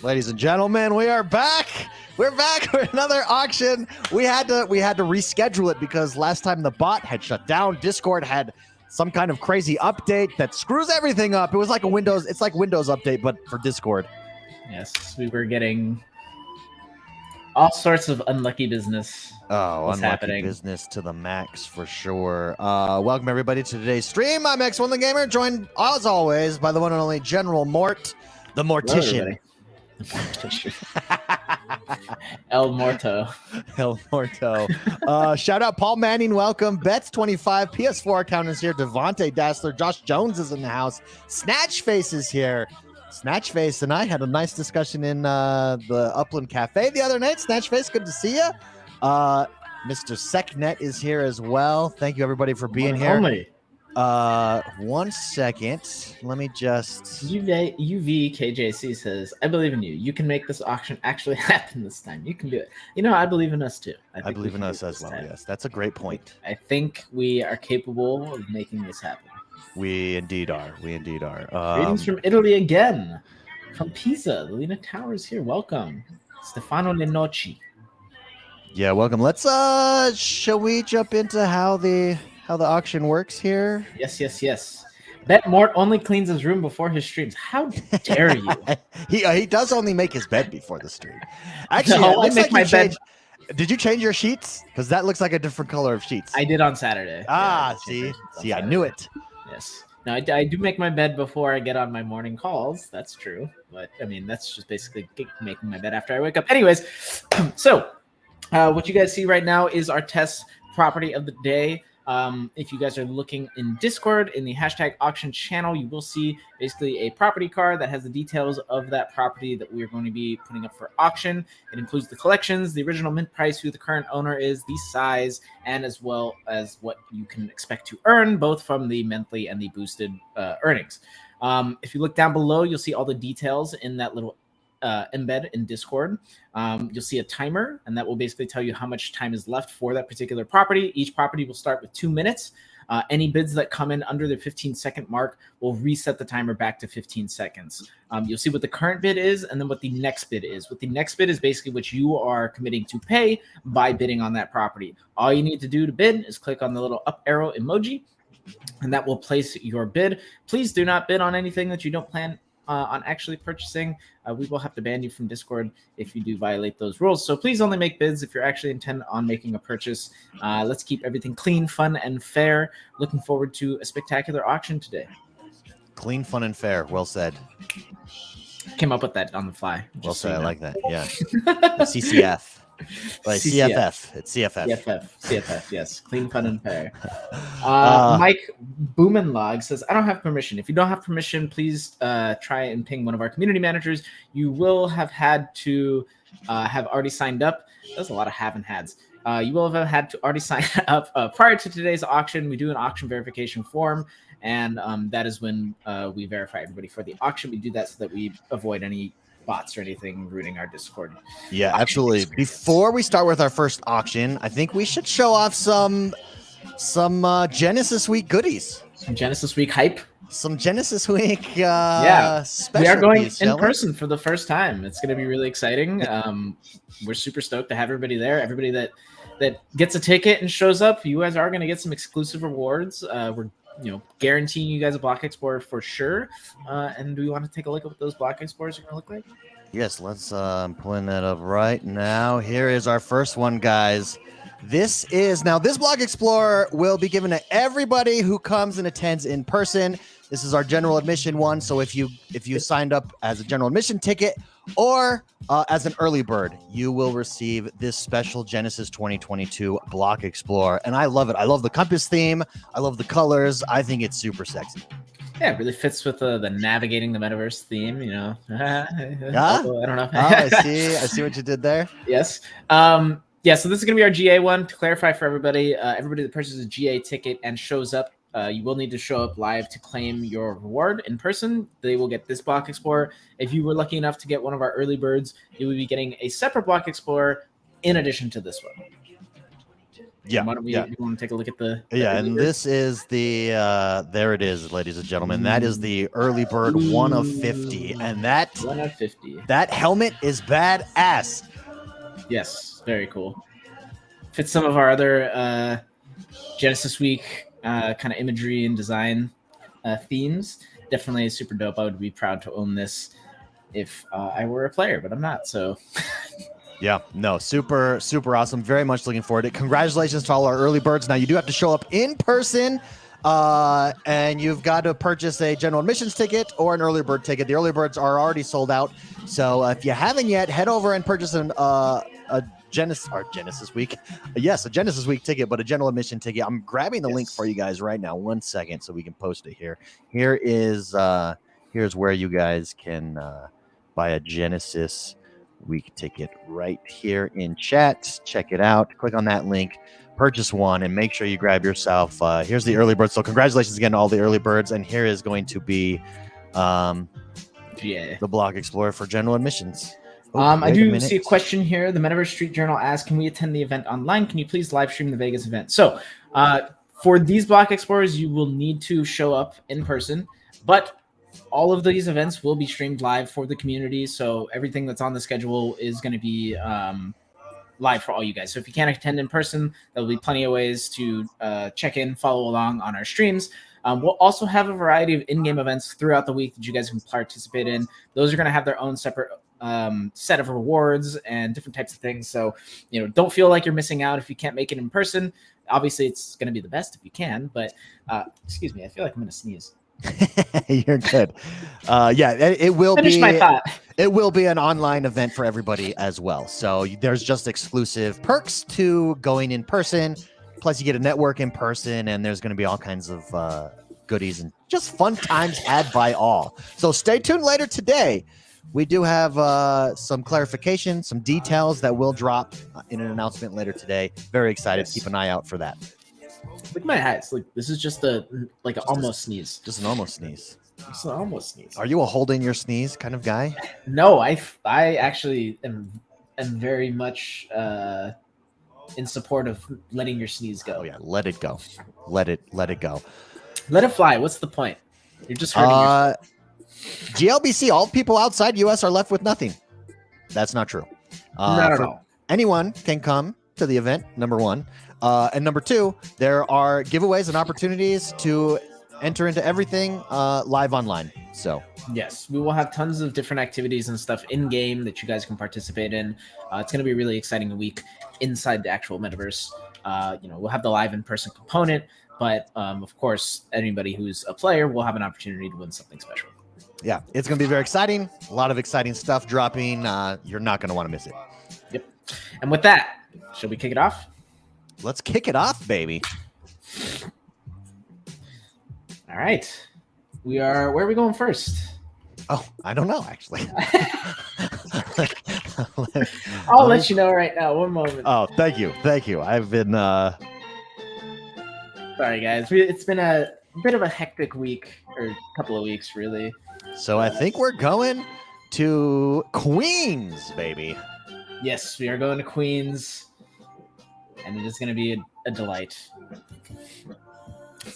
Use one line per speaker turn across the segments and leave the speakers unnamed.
Ladies and gentlemen, we are back. We're back for another auction. We had to reschedule it because last time the bot had shut down. Discord had some kind of crazy update that screws everything up. It was like it's like Windows update, but for Discord.
Yes, we were getting all sorts of unlucky business.
Oh, unlucky business to the max for sure. Welcome everybody to today's stream. I'm X1thegamer, joined as always by the one and only General Mort, the Mortician.
El Morto.
El Morto. Shout out Paul Manning, welcome. Bets25, PS4 account is here. Devontae Dassler, Josh Jones is in the house. Snatchface is here. Snatchface and I had a nice discussion in the Upland Cafe the other night. Snatchface, good to see you. Mr. Secnet is here as well. Thank you everybody for being here.
Only.
1 second. Let me just.
UVKJC says, I believe in you. You can make this auction actually happen this time. You can do it. You know, I believe in us too.
I believe in us as well. Time. Yes, that's a great point.
I think we are capable of making this happen.
We indeed are. We indeed are.
Greetings from Italy again. From Pisa. The Lena Towers here. Welcome. Stefano Lenoci.
Yeah, welcome. Let's shall we jump into how the auction works here?
Yes. Bet Mort only cleans his room before his streams. How dare you?
he does only make his bed before the stream. Actually,
no, I make my bed.
Did you change your sheets? Because that looks like a different color of sheets.
I did on Saturday.
See, I knew it.
Yes. Now, I do make my bed before I get on my morning calls. That's true. But, I mean, that's just basically making my bed after I wake up. Anyways, so what you guys see right now is our test property of the day. If you guys are looking in Discord, in the hashtag auction channel, you will see basically a property card that has the details of that property that we are going to be putting up for auction. It includes the collections, the original mint price, who the current owner is, the size, and as well as what you can expect to earn, both from the monthly and the boosted earnings. If you look down below, you'll see all the details in that little embed in Discord. You'll see a timer, and that will basically tell you how much time is left for that particular property. Each property will start with 2 minutes. Any bids that come in under the 15-second mark will reset the timer back to 15 seconds. You'll see what the current bid is and then what the next bid is. What the next bid is basically what you are committing to pay by bidding on that property. All you need to do to bid is click on the little up arrow emoji, and that will place your bid. Please do not bid on anything that you don't plan on actually purchasing. We will have to ban you from Discord if you do violate those rules. So please only make bids if you're actually intent on making a purchase. Let's keep everything clean, fun, and fair. Looking forward to a spectacular auction today.
Clean, fun, and fair. Well said.
Came up with that on the fly.
Well said. I like that. Yeah. CCF. Like CFF. It's CFF.
CFF, yes. Clean, fun, and fair. Mike Boomenlog says, I don't have permission. If you don't have permission, please try and ping one of our community managers. You will have had to have already signed up. That's a lot of have and hads. You will have had to already sign up prior to today's auction. We do an auction verification form, and that is when we verify everybody for the auction. We do that so that we avoid any bots or anything rooting our Discord.
Yeah, absolutely. Before we start with our first auction, I think we should show off some Genesis Week goodies.
Some Genesis Week hype.
Some Genesis Week
we are going in person for the first time. It's going to be really exciting. We're super stoked to have everybody there. Everybody that gets a ticket and shows up, you guys are going to get some exclusive rewards. We're guaranteeing you guys a block explorer for sure. And do we want to take a look at what those block explorers are going to look like?
Yes, let's pulling that up right now. Here is our first one, guys. This block explorer will be given to everybody who comes and attends in person. This is our general admission one. So if you signed up as a general admission ticket or as an early bird, you will receive this special Genesis 2022 block explorer. And I love it. I love the compass theme. I love the colors. I think it's super sexy.
Yeah, it really fits with the navigating the metaverse theme,
Yeah?
I don't know.
I see what you did there.
Yes. Yeah, so this is going to be our GA one. To clarify for everybody, everybody that purchases a GA ticket and shows up, you will need to show up live to claim your reward in person. They will get this block explorer. If you were lucky enough to get one of our early birds, you will be getting a separate block explorer in addition to this one.
Yeah.
Why don't we?
Yeah.
You want to take a look at the?
Yeah, and this is the there it is, ladies and gentlemen. That is the early bird 1 of 50, and that
1 of 50.
that helmet is badass.
Yes, very cool. Fits some of our other Genesis Week kind of imagery and design themes. Definitely super dope. I would be proud to own this if I were a player, but I'm not. So.
Yeah, no, super awesome. Very much looking forward to it. Congratulations to all our early birds. Now you do have to show up in person, and you've got to purchase a general admissions ticket or an early bird ticket. The early birds are already sold out, so if you haven't yet, head over and purchase a Genesis Week. Yes, a Genesis Week ticket, but a general admission ticket. I'm grabbing the link for you guys right now. 1 second, so we can post it here. Here's where you guys can buy a Genesis Week ticket right here in chat. Check it out. Click on that link, purchase one, and make sure you grab yourself. Here's the early bird. So congratulations again to all the early birds. And here is going to be the Block Explorer for general admissions.
I do see a question here. The Metaverse Street Journal asks, can we attend the event online? Can you please live stream the Vegas event? So for these Block Explorers, you will need to show up in person, but all of these events will be streamed live for the community. So everything that's on the schedule is going to be live for all you guys. So if you can't attend in person, there'll be plenty of ways to check in, follow along on our streams. We'll also have a variety of in-game events throughout the week that you guys can participate in. Those are going to have their own separate set of rewards and different types of things. So, don't feel like you're missing out if you can't make it in person. Obviously, it's going to be the best if you can, but excuse me, I feel like I'm going to sneeze.
You're good. It will
Finish my thought.
It will be an online event for everybody as well. So there's just exclusive perks to going in person. Plus, you get a network in person, and there's going to be all kinds of goodies and just fun times had by all. So stay tuned later today. We do have some clarification, some details that will drop in an announcement later today. Very excited. Yes. Keep an eye out for that.
Look at my eyes. Like, this is just an almost sneeze.
Just an almost sneeze.
It's an almost sneeze.
Are you a hold in your sneeze kind of guy?
No, I actually am very much in support of letting your sneeze go.
Oh yeah, let it go. Let it go.
Let it fly. What's the point? You're just hurting yourself.
GLBC, all people outside US are left with nothing. That's not true.
Not at all.
Anyone can come to the event, number one. And number two, there are giveaways and opportunities to enter into everything live online. So
yes, we will have tons of different activities and stuff in game that you guys can participate in. It's going to be a really exciting week inside the actual metaverse. We'll have the live in-person component, but of course, anybody who's a player will have an opportunity to win something special.
Yeah, it's going to be very exciting. A lot of exciting stuff dropping. You're not going to want to miss it.
Yep. And with that, shall we kick it off?
Let's kick it off, baby.
All right. Where are we going first?
Oh, I don't know, actually.
I'll let you know right now. One moment.
Oh, thank you. I've been...
Sorry, guys. It's been a bit of a hectic week, or a couple of weeks, really.
So I think we're going to Queens, baby.
Yes, we are going to Queens, and it is going to be a delight.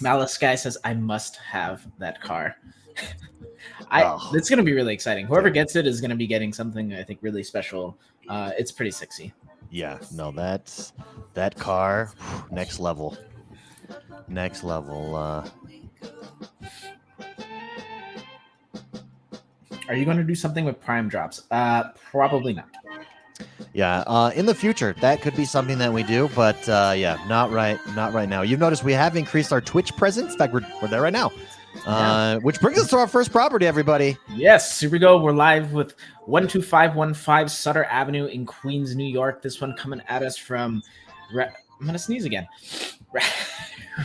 Malice Guy says, I must have that car. It's going to be really exciting. Whoever gets it is going to be getting something, I think, really special. It's pretty sexy.
Yeah, no, that car, next level.
Are you going to do something with Prime drops? Probably not.
Yeah, in the future, that could be something that we do, but not right now. You've noticed we have increased our Twitch presence. In fact, we're there right now. Which brings us to our first property, everybody.
Yes, here we go. We're live with 12515 Sutter Avenue in Queens, New York. This one coming at us from... I'm going to sneeze again.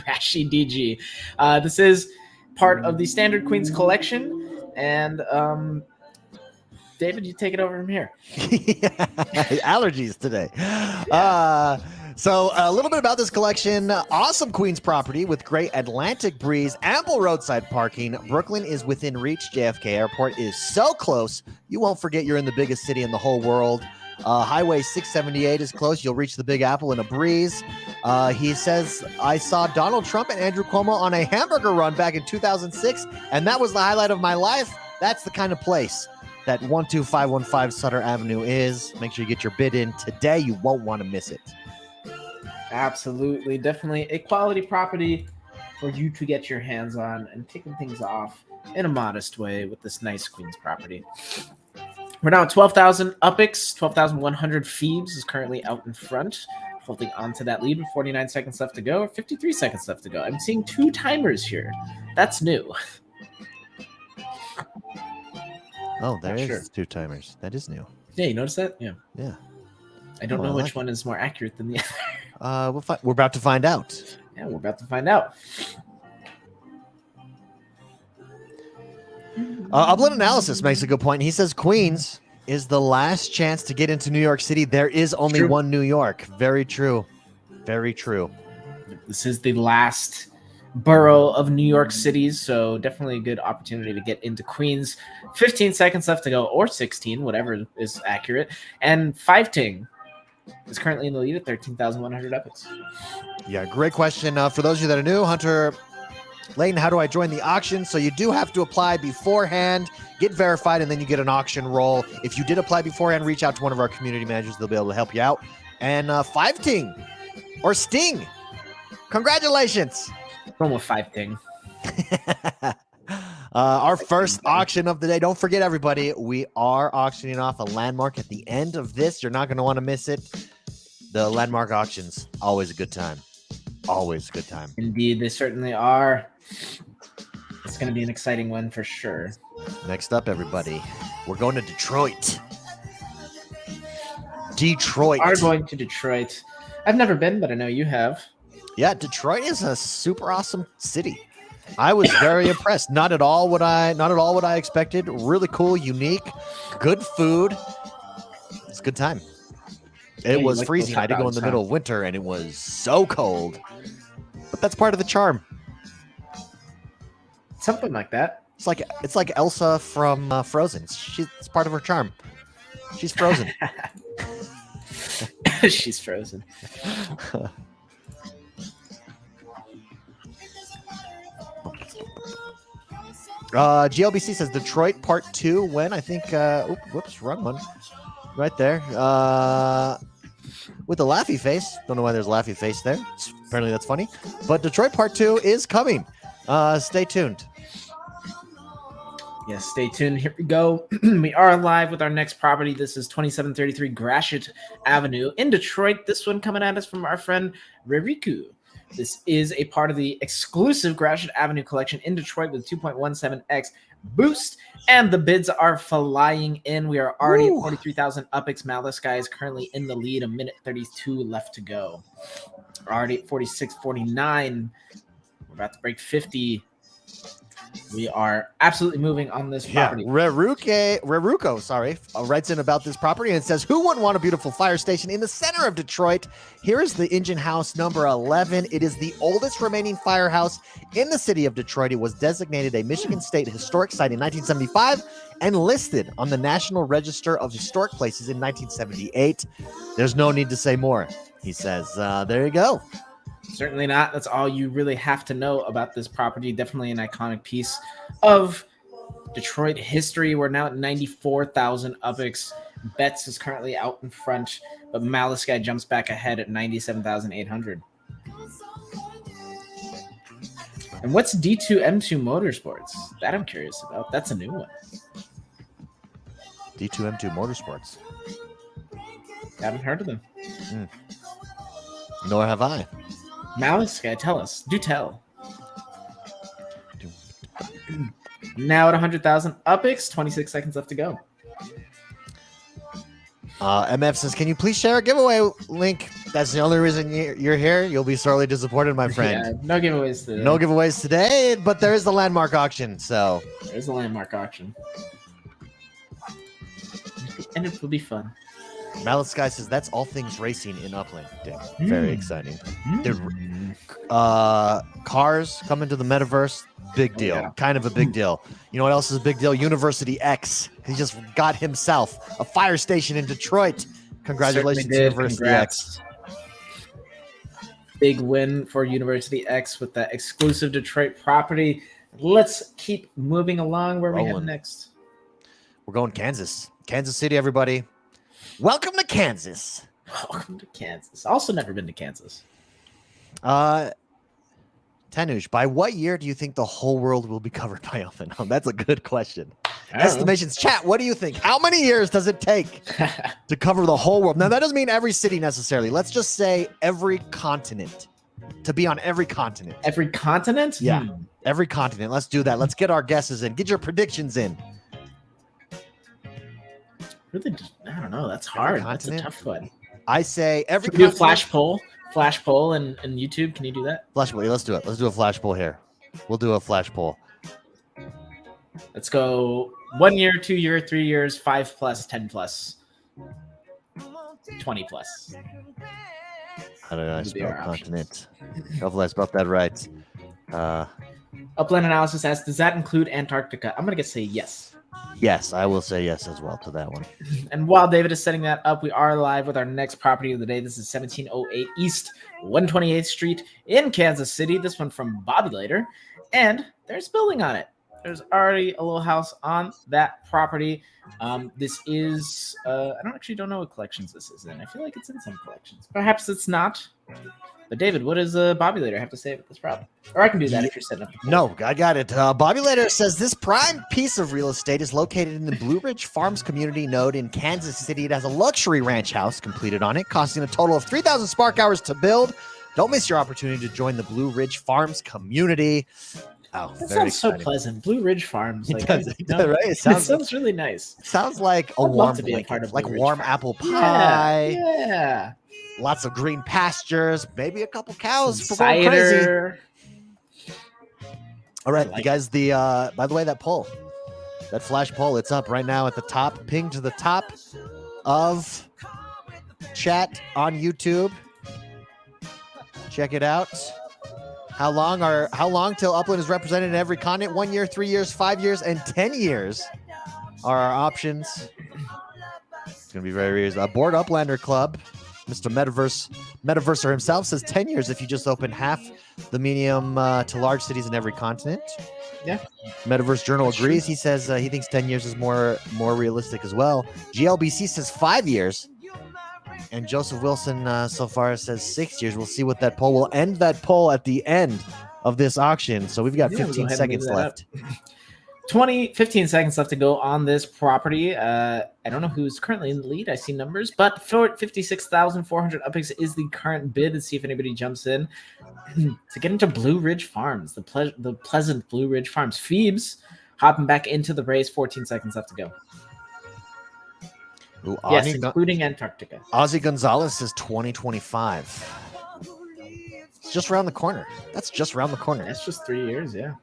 Rashi DG. This is part of the Standard Queens collection. And David, you take it over from here.
Allergies today. So a little bit about this collection. Awesome Queens property with great Atlantic breeze, ample roadside parking. Brooklyn is within reach. JFK Airport is so close. You won't forget you're in the biggest city in the whole world. Highway 678 is close. You'll reach the Big Apple in a breeze. He says, I saw Donald Trump and Andrew Cuomo on a hamburger run back in 2006, and that was the highlight of my life. That's the kind of place that 12515 Sutter Avenue is. Make sure you get your bid in today. You won't want to miss it.
Absolutely. Definitely a quality property for you to get your hands on and kicking things off in a modest way with this nice Queens property. We're now at 12,000 Upix. 12,100 Phoebes is currently out in front, holding on to that lead with 49 seconds left to go, or 53 seconds left to go. I'm seeing 2 timers here. That's new.
Oh, there is 2 timers. That is new.
Yeah, you notice that? Yeah.
Yeah.
I don't know which one is more accurate than the other.
We're about to find out.
Yeah, we're about to find out.
Upland Analysis makes a good point. He says Queens is the last chance to get into New York City. There is only one New York. Very true. Very true.
This is the last borough of New York City, so definitely a good opportunity to get into Queens. 15 seconds left to go, or 16, whatever is accurate. And Five Ting is currently in the lead at 13,100 Upix.
Yeah, great question. For those of you that are new, Hunter Layton, how do I join the auction? So you do have to apply beforehand, get verified, and then you get an auction roll. If you did apply beforehand, reach out to one of our community managers. They'll be able to help you out. And Five Ting or Sting, congratulations.
From with Five Ting.
Our first auction of the day. Don't forget, everybody, we are auctioning off a landmark at the end of this. You're not going to want to miss it. The landmark auctions, always a good time. Always a good time.
Indeed, they certainly are. It's going to be an exciting one for sure.
Next up, everybody, we're going to Detroit. Detroit.
We are going to Detroit. I've never been, but I know you have.
Yeah, Detroit is a super awesome city. I was very impressed. Not at all what I expected. Really cool, unique, good food. It's a good time. It was freezing. I had to go in the middle of winter, and it was so cold. But that's part of the charm.
Something like that.
It's like Elsa from Frozen. It's part of her charm. She's frozen.
She's frozen.
GLBC says Detroit Part 2 when? I think, whoops, wrong one. Right there. With the laughy face. Don't know why there's a laughy face there. Apparently that's funny. But Detroit Part 2 is coming. Stay tuned.
Yes, stay tuned. Here we go. We are live with our next property. This is 2733 Gratiot Avenue in Detroit. This one coming at us from our friend Reriku. This is a part of the exclusive Gratiot Avenue collection in Detroit with 2.17x boost, and the bids are flying in. We are already at 43,000 Upix. Malice Guy is currently in the lead, a minute 32 left to go. We're already at 46.49. We're about to break 50. We are absolutely moving on this property.
Reruko, writes in about this property and says, who wouldn't want a beautiful fire station in the center of Detroit? Here is the engine house number 11. It is the oldest remaining firehouse in the city of Detroit. It was designated a Michigan State Historic Site in 1975 and listed on the National Register of Historic Places in 1978. There's no need to say more. He says, there you go.
Certainly not. That's all you really have to know about this property. Definitely an iconic piece of Detroit history. We're now at 94,000 Upix. Betts is currently out in front, but Malice Guy jumps back ahead at 97,800. And what's D2M2 Motorsports? That I'm curious about. That's a new one.
D2M2 Motorsports.
Haven't heard of them.
Nor have I.
Malice Guy, tell us. Do tell. Now at 100,000 Upix, 26 seconds left to go.
MF says, can you please share a giveaway link? That's the only reason you're here. You'll be sorely disappointed, my friend.
Yeah, no giveaways today.
No giveaways today, but there is the landmark auction. So
there's the landmark auction. And it will be fun.
Malice Guy says that's all things racing in Upland. Damn, very exciting. Cars coming to the metaverse, big deal.
Yeah.
Kind of a big deal. You know what else is a big deal? University X. He just got himself a fire station in Detroit. Congratulations, University X.
big win for University X with that exclusive Detroit property. Let's keep moving along. Where are we heading next?
We're going Kansas. Kansas City, everybody. Welcome to Kansas.
Welcome to Kansas. Also never been to Kansas.
Tanuj, by what year do you think the whole world will be covered by Upland? That's a good question. Estimations. Chat, what do you think? How many years does it take to cover the whole world? Now, that doesn't mean every city necessarily. Let's just say every continent. To be on every continent.
Every continent?
Yeah. Every continent. Let's do that. Let's get our guesses in. Get your predictions in.
Really, I don't know. That's hard. That's a tough one.
I say every
continent. Do a flash poll. Flash poll and YouTube. Can you do that?
Flash poll. Let's do it. Let's do a flash poll here. We'll do a flash poll.
Let's go 1 year, 2 year, 3 years, 5 plus, 10 plus, 20 plus.
How did I spell continent? Hopefully I spelled that right.
Upland Analysis asks, does that include Antarctica? I'm going to say yes.
Yes, I will say yes as well to that one.
And while David is setting that up, we are live with our next property of the day. This is 1708 East 128th Street in Kansas City. This one from Bobby Later. And there's a building on it. There's already a little house on that property. This is, I don't know what collections this is in. I feel like it's in some collections. Perhaps it's not. But David, what does Bobby Later have to say about this property? Or I can do that if you're setting up.
No, I got it. Bobby Later says this prime piece of real estate is located in the Blue Ridge Farms community node in Kansas City. It has a luxury ranch house completed on it, costing a total of 3,000 spark hours to build. Don't miss your opportunity to join the Blue Ridge Farms community. Oh,
that sounds so pleasant. Blue Ridge Farms. Like,
right? It sounds
really nice.
It sounds like a warm, like warm apple pie.
Yeah.
Lots of green pastures, maybe a couple cows for
going
crazy. All right, you guys. By the way, that poll, that flash poll, it's up right now at the top. Ping to the top of chat on YouTube. Check it out. How long till Upland is represented in every continent? 1 year, 3 years, 5 years, and 10 years are our options. It's gonna be very easy. Board Uplander Club, Mr. Metaverser himself says 10 years if you just open half the medium to large cities in every continent.
Yeah.
Metaverse Journal agrees. He says he thinks 10 years is more realistic as well. GLBC says 5 years. And Joseph Wilson so far says 6 years. We'll see what that poll will end. That poll at the end of this auction. So we've got 15 seconds left.
15 seconds left to go on this property. I don't know who's currently in the lead. I see numbers, but for 56,400 upix is the current bid. Let's see if anybody jumps in to get into Blue Ridge Farms, the pleasant Blue Ridge Farms. Phoebes hopping back into the race. 14 seconds left to go.
Ooh,
yes, including Antarctica.
Ozzy Gonzalez says 2025. It's just around the corner. That's just around the corner.
That's just 3 years, yeah.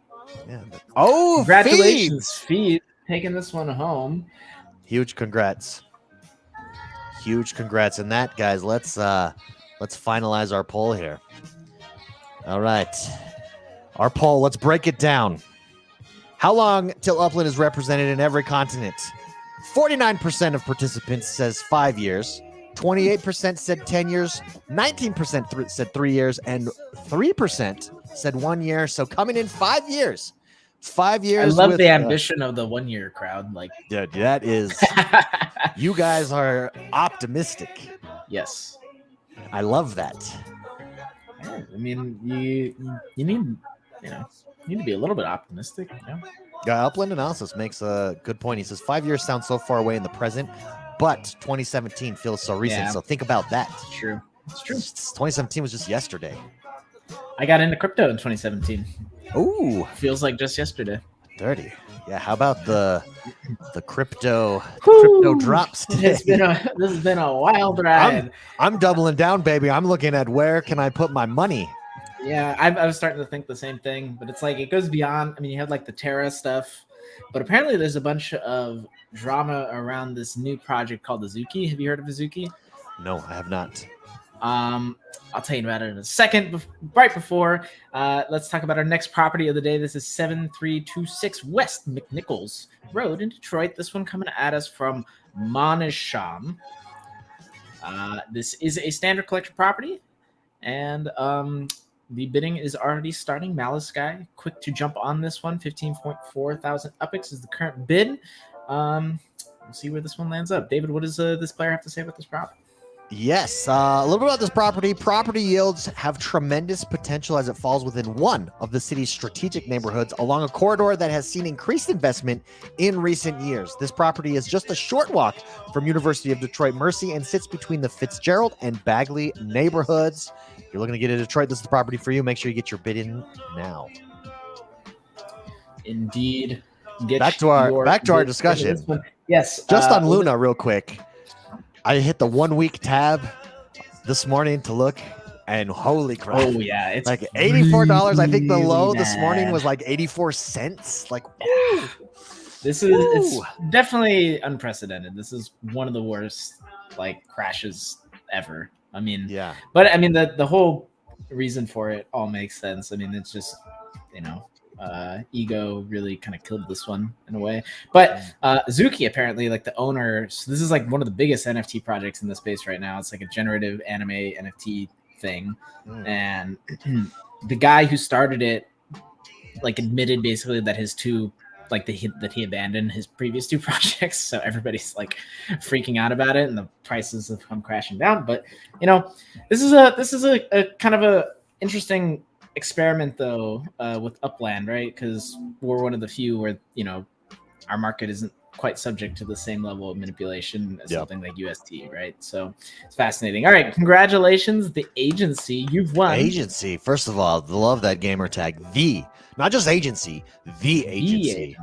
Yeah. Oh,
congratulations, Phoebe, taking this one home.
Huge congrats. Huge congrats. And that, guys, let's finalize our poll here. All right. Our poll, let's break it down. How long till Upland is represented in every continent? 49% of participants says 5 years, 28% said 10 years, 19% said 3 years, and 3% said 1 year. So coming in 5 years. 5 years.
I love the ambition of the 1 year crowd. Like,
dude, that is, you guys are optimistic.
Yes.
I love that.
I mean, you need, you need to be a little bit optimistic,
Yeah, Upland Analysis makes a good point. He says 5 years sounds so far away in the present, but 2017 feels so recent. Yeah. So think about that.
It's true. It's true.
2017 was just yesterday.
I got into crypto in 2017.
Ooh.
Feels like just yesterday.
Dirty. Yeah, how about the crypto drops today?
This has been a wild ride.
I'm doubling down, baby. I'm looking at where can I put my money.
Yeah, I was starting to think the same thing, but it's like it goes beyond. I mean, you have like the Terra stuff, but apparently there's a bunch of drama around this new project called Azuki. Have you heard of Azuki?
No, I have not.
I'll tell you about it in a second. Right before, let's talk about our next property of the day. This is 7326 West McNichols Road in Detroit. This one coming at us from Monisham. This is a standard collection property. And the bidding is already starting. Malice Guy, quick to jump on this one. 15.4 thousand UPX is the current bid. We'll see where this one lands up. David, what does this player have to say about this prop?
Yes, a little bit about this property. Property yields have tremendous potential as it falls within one of the city's strategic neighborhoods along a corridor that has seen increased investment in recent years. This property is just a short walk from University of Detroit Mercy and sits between the Fitzgerald and Bagley neighborhoods. If you're looking to get into Detroit, this is the property for you. Make sure you get your bid in now.
Indeed.
Back to our discussion.
Yes.
Just on Luna real quick. I hit the 1 week tab this morning to look, and holy crap.
Oh, yeah. It's
like $84. I think the low
really
this morning was like 84 cents. Like,
yeah. This is it's definitely unprecedented. This is one of the worst like crashes ever. I mean,
yeah.
But I mean, the whole reason for it all makes sense. I mean, it's just, ego really kind of killed this one in a way. But Zuki, apparently, like the owner, so this is like one of the biggest NFT projects in the space right now. It's like a generative anime NFT thing. And the guy who started it like admitted basically that his two that he abandoned his previous two projects, so everybody's like freaking out about it and the prices have come crashing down. But this is a kind of a interesting experiment though with Upland, right? Because we're one of the few where our market isn't quite subject to the same level of manipulation as something like UST, right? So it's fascinating. All right, congratulations, the agency. You've won.
Agency, first of all, love that gamer tag. Not just agency, the agency.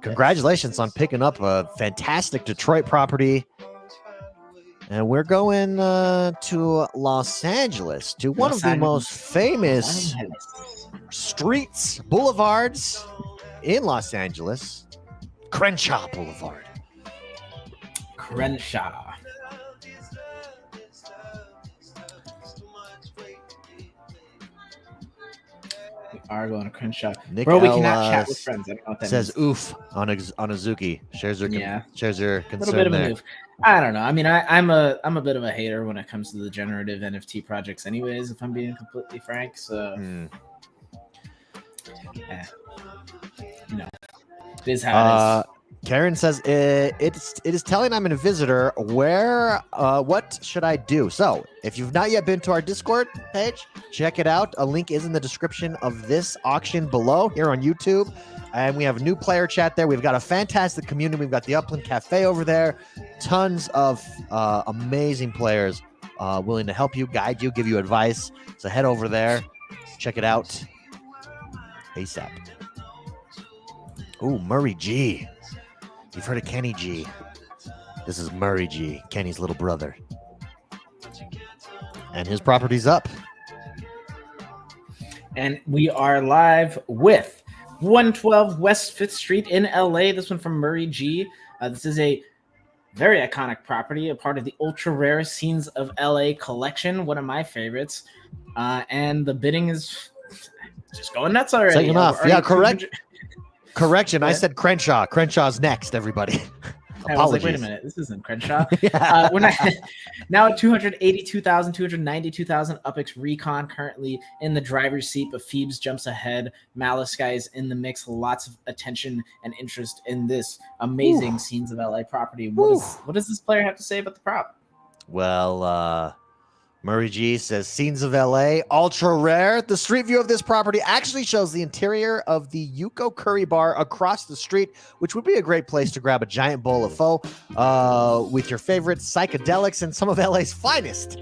Congratulations on picking up a fantastic Detroit property. And we're going to Los Angeles, to one of the most famous streets, boulevards in Los Angeles, Crenshaw Boulevard.
Crenshaw. We are going to Crenshaw.
Nick
Bro, we
L,
cannot chat with friends. I don't know what that
says
means.
oof on Azuki. Shares your
a
concern
little bit of
there.
a move. I don't know. I mean, I'm a bit of a hater when it comes to the generative NFT projects anyways, if I'm being completely frank. So it is how it is.
Karen says it is telling I'm a visitor. What should I do? So if you've not yet been to our Discord page, check it out. A link is in the description of this auction below here on YouTube. And we have a new player chat there. We've got a fantastic community. We've got the Upland Cafe over there. Tons of amazing players willing to help you, guide you, give you advice. So head over there. Check it out ASAP. Ooh, Murray G. You've heard of Kenny G. This is Murray G, Kenny's little brother. And his property's up.
And we are live with 112 West 5th Street in LA. This one from Murray G. This is a very iconic property, a part of the ultra rare Scenes of LA collection, one of my favorites. And the bidding is just going nuts already.
Taking off. Yeah, correct. Correction, I said Crenshaw. Crenshaw's next, everybody.
I was like, wait a minute, this isn't Crenshaw. We're not now at 282,000, 292,000 UPX Recon currently in the driver's seat, but Phoebes jumps ahead. Malice Guys in the mix. Lots of attention and interest in this amazing Scenes of LA property. What does this player have to say about the prop?
Well, Murray G says Scenes of LA, ultra rare. The street view of this property actually shows the interior of the Yuko Curry Bar across the street, which would be a great place to grab a giant bowl of pho with your favorite psychedelics and some of LA's finest.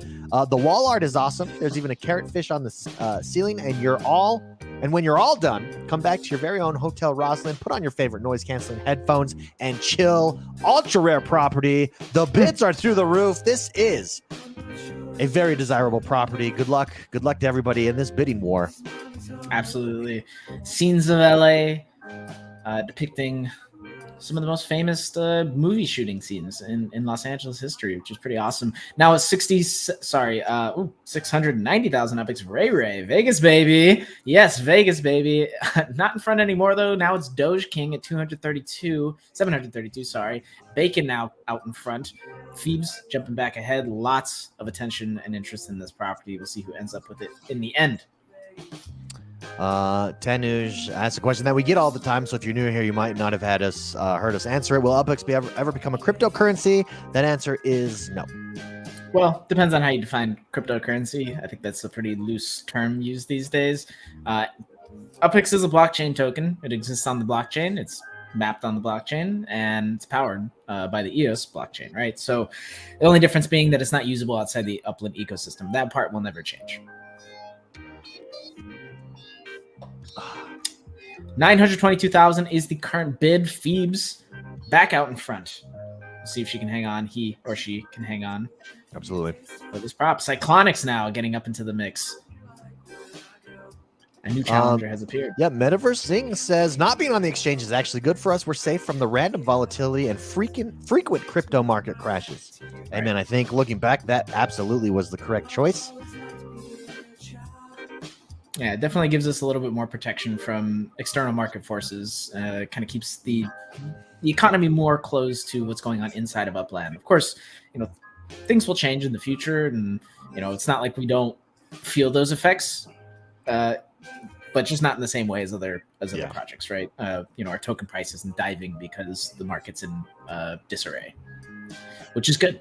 The wall art is awesome. There's even a carrot fish on the ceiling, and when you're all done, come back to your very own Hotel Roslyn, put on your favorite noise-canceling headphones, and chill. Ultra rare property. The bids are through the roof. This is a very desirable property. Good luck. Good luck to everybody in this bidding war.
Absolutely. Scenes of LA, depicting some of the most famous movie shooting scenes in Los Angeles history, which is pretty awesome. Now it's 690,000 Upix. Ray, Vegas, baby. Yes, Vegas, baby. Not in front anymore, though. Now it's Doge King at 732, sorry. Bacon now out in front. Phoebes jumping back ahead. Lots of attention and interest in this property. We'll see who ends up with it in the end.
Tanuj asked a question that we get all the time, so if you're new here, you might not have heard us answer it. Will Upix ever become a cryptocurrency? That answer is no.
Well, depends on how you define cryptocurrency. I think that's a pretty loose term used these days. Upix is a blockchain token. It exists on the blockchain. It's mapped on the blockchain, and it's powered by the EOS blockchain, right? So the only difference being that it's not usable outside the Upland ecosystem. That part will never change. 922,000 is the current bid. Phoebes back out in front. We'll see if she can hang on. He or she can hang on.
Absolutely.
For this prop. Cyclonics now getting up into the mix. A new challenger has appeared.
Yeah, Metaverse Sing says not being on the exchange is actually good for us. We're safe from the random volatility and frequent crypto market crashes. Right. And I think looking back, that absolutely was the correct choice.
Yeah, it definitely gives us a little bit more protection from external market forces. Kind of keeps the economy more close to what's going on inside of Upland. Of course, things will change in the future, and it's not like we don't feel those effects, but just not in the same way as other projects, right? Our token price isn't diving because the market's in disarray, which is good.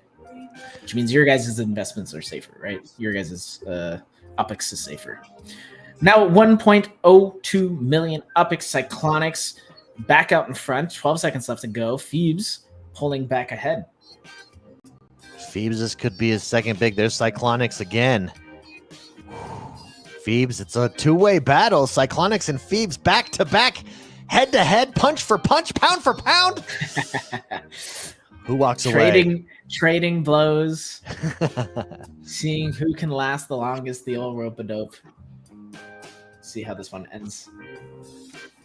Which means your guys' investments are safer, right? Your guys' Upix is safer. Now 1.02 million Upix. Cyclonics back out in front. 12 seconds left to go. Phoebes pulling back ahead.
Phoebes, this could be his second big. There's Cyclonics again. Phoebes, it's a two-way battle. Cyclonics and Phoebes back to back, head to head, punch for punch, pound for pound. Who walks away?
Trading blows. Seeing who can last the longest, the old rope-a-dope. See how this one ends.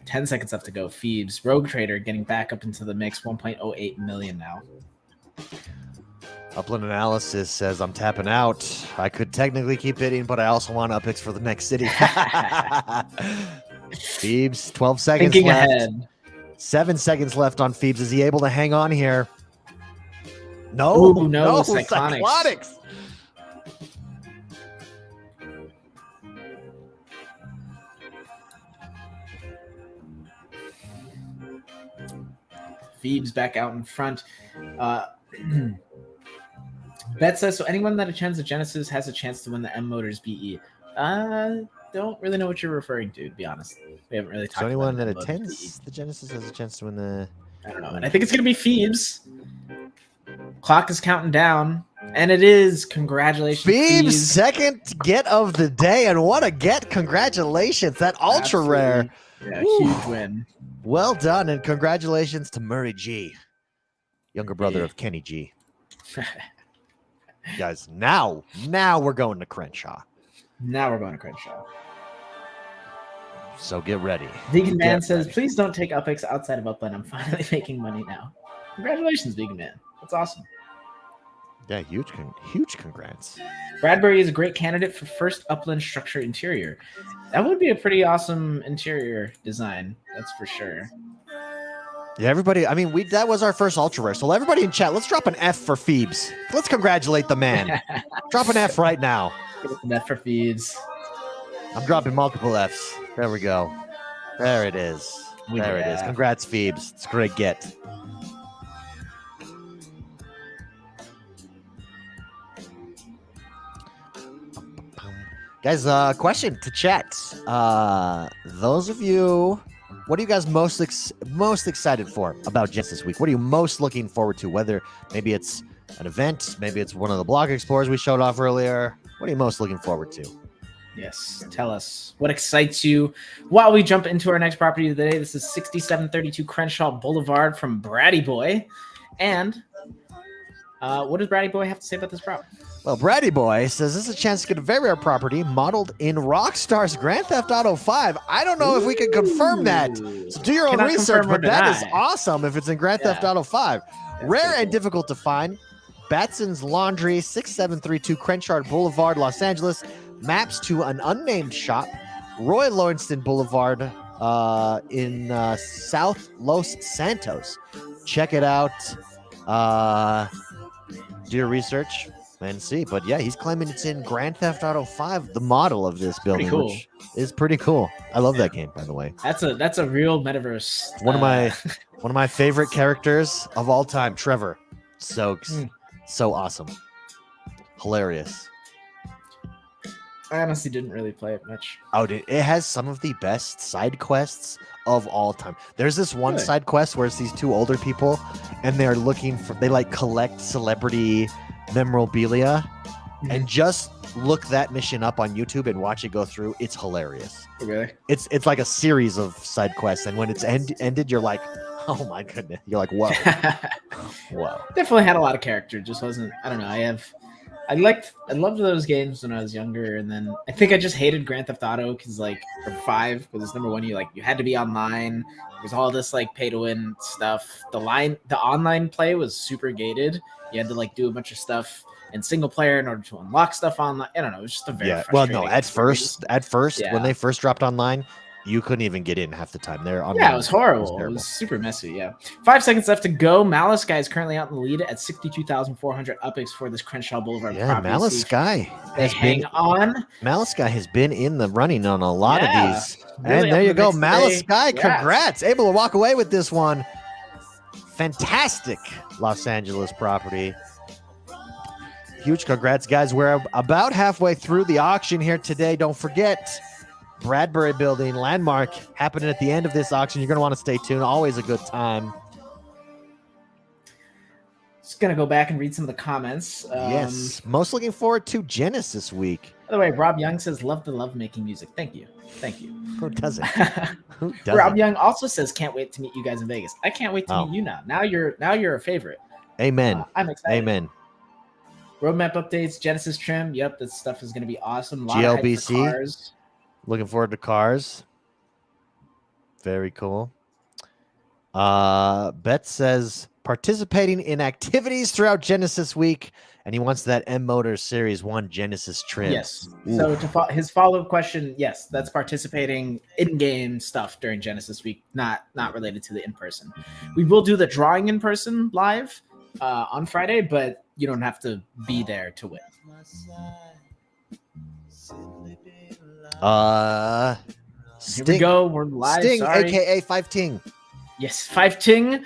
10 seconds left to go. Phoebes, Rogue Trader getting back up into the mix. 1.08 million now.
Upland Analysis says, I'm tapping out. I could technically keep bidding, but I also want Upix for the next city. Phoebes, 12 seconds
Thinking
left.
ahead.
7 seconds left on Phoebes. Is he able to hang on here? No,
Ooh, no,
Cyclonics.
Phoebes back out in front. Bet says, so anyone that attends the Genesis has a chance to win the M Motors BE. Don't really know what you're referring to be honest. We haven't really talked
so anyone
about
that attends the Genesis has a chance to win the...
I don't know. And I think it's going to be Phoebes. Clock is counting down. And it is. Congratulations,
Phoebes, second get of the day. And what a get. Congratulations. That ultra rare.
Yeah, huge win.
Well done. And congratulations to Murray G, younger brother of Kenny G. Guys, now we're going to Crenshaw. So get ready.
Vegan Man says, please don't take Upix outside of Upland. I'm finally making money now. Congratulations, Vegan Man. That's awesome.
Yeah, huge congrats.
Bradbury is a great candidate for first Upland structure interior. That would be a pretty awesome interior design. That's for sure.
Yeah, everybody. I mean, that was our first ultra rare. So everybody in chat, let's drop an F for Phoebes. Let's congratulate the man. Drop an F right now.
An F for Phoebes.
I'm dropping multiple Fs. There we go. There it is. There it is. Congrats, Phoebes. It's a great get. Guys, question to chat. Those of you, what are you guys most excited for about Genesis Week? What are you most looking forward to? Whether maybe it's an event, maybe it's one of the blog explorers we showed off earlier. What are you most looking forward to?
Yes, tell us what excites you. While we jump into our next property of the day, this is 6732 Crenshaw Boulevard from Braddy Boy. And what does Braddy Boy have to say about this property?
Well, Braddy Boy says this is a chance to get a very rare property modeled in Rockstar's Grand Theft Auto 5. I don't know if we can confirm that. So do your own
Cannot
research,
confirm or
but that is
deny.
awesome if it's in Grand Theft Auto 5. Rare and difficult to find. Batson's Laundry, 6732 Crenshaw Boulevard, Los Angeles. Maps to an unnamed shop. Roy Lawrenston Boulevard in South Los Santos. Check it out. Do your research and see. But yeah, he's claiming it's in Grand Theft Auto 5, the model of this building,
cool.
which is pretty cool. I love that game, by the way.
That's a real metaverse.
One of my favorite characters of all time, Trevor. So awesome. Hilarious.
I honestly didn't really play it much.
Oh, dude, it has some of the best side quests of all time. There's this one side quest where it's these two older people and they're looking for, they like collect celebrity memorabilia, and just look that mission up on YouTube and watch it go through. It's hilarious.
Really?
It's like a series of side quests, and when it's ended, you're like, oh my goodness. You're like, whoa. Whoa.
Definitely had a lot of character. Just wasn't, I don't know. I loved those games when I was younger, and then I think I just hated Grand Theft Auto because for 5, because number one, you had to be online. There's all this pay to win stuff. The online play was super gated. You had to do a bunch of stuff in single player in order to unlock stuff online. I don't know. It was just a very frustrating experience.
At first, when they first dropped online, you couldn't even get in half the time. They're online.
Yeah, it was horrible. It was super messy. Yeah. 5 seconds left to go. Malice Guy is currently out in the lead at 62,400 UPX for this Crenshaw Boulevard.
Yeah, Malice Guy Malice Guy has been in the running on a lot of these. Really, and there you go, Malice Guy. Congrats, able to walk away with this one. Fantastic Los Angeles property. Huge congrats, guys. We're about halfway through the auction here today. Don't forget, Bradbury Building Landmark happening at the end of this auction. You're going to want to stay tuned. Always a good time.
Just going to go back and read some of the comments.
Yes. Most looking forward to Genesis week.
By the way, Rob Young says, love making music. Thank you.
Who doesn't? Who doesn't?
Rob Young also says, can't wait to meet you guys in Vegas. I can't wait to meet you now. Now you're a favorite.
Amen.
I'm excited.
Amen.
Roadmap updates, Genesis trim. Yep, this stuff is going to be awesome. A lot
GLBC.
of hype for cars.
Looking forward to cars. Very cool. Bet says participating in activities throughout Genesis week, and he wants that M Motors Series 1 Genesis trim.
Yes. Ooh. So his follow-up question, yes, that's participating in-game stuff during Genesis week, not related to the in-person. We will do the drawing in person live on Friday, but you don't have to be there to win.
Sting,
here we go. We're live.
Sting,
sorry.
aka 5ting.
Yes, 5ting.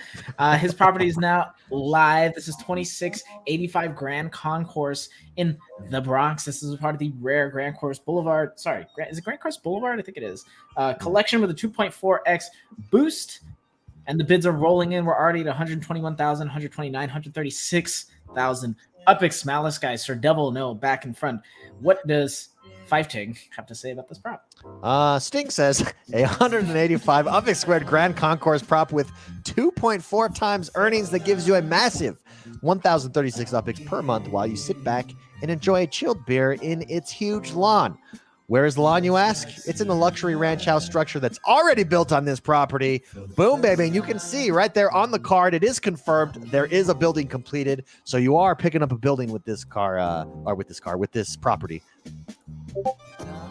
His property is now live. This is 2685 Grand Concourse in the Bronx. This is a part of the rare Grand Course Boulevard. Sorry, is it Grand Course Boulevard? I think it is. Collection with a 2.4x boost. And the bids are rolling in. We're already at 121,000, 129, 136,000. UPX, Malice Guy, Sir Devil, no, back in front. What does 5ting have to say about this prop?
Sting says a 185 UPX squared Grand Concourse prop with 2.4 times earnings that gives you a massive 1,036 UPX per month while you sit back and enjoy a chilled beer in its huge lawn. Where is the lawn, you ask? It's in the luxury ranch house structure that's already built on this property. Boom, baby. And you can see right there on the card, it is confirmed there is a building completed. So you are picking up a building with this with this property.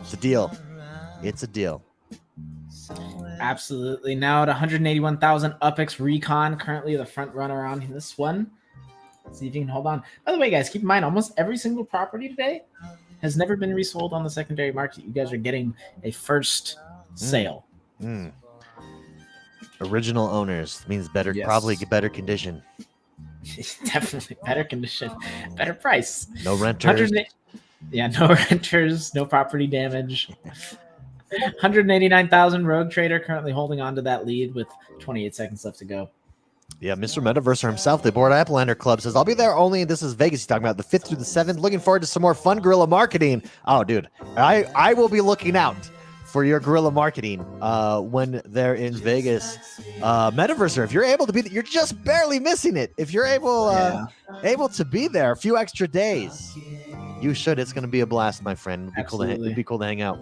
It's a deal. It's a deal.
Absolutely. Now at 181,000 UPX Recon, currently the front runner on this one. Let's see if you can hold on. By the way, guys, keep in mind, almost every single property today has never been resold on the secondary market. You guys are getting a first sale.
Original owners means better, probably better condition.
Definitely better condition, better price.
No renters.
No renters, no property damage. 189,000 Rogue Trader currently holding on to that lead with 28 seconds left to go.
Yeah, Mr. Metaverser himself, the Board Applelander Club, says, I'll be there only, this is Vegas he's talking about, the 5th through the 7th. Looking forward to some more fun guerrilla marketing. Oh, dude, I will be looking out for your guerrilla marketing when they're in Vegas. Metaverser, if you're able to be there, you're just barely missing it. If you're able to be there a few extra days, You should. It's going to be a blast, my friend. It'd be cool to hang out.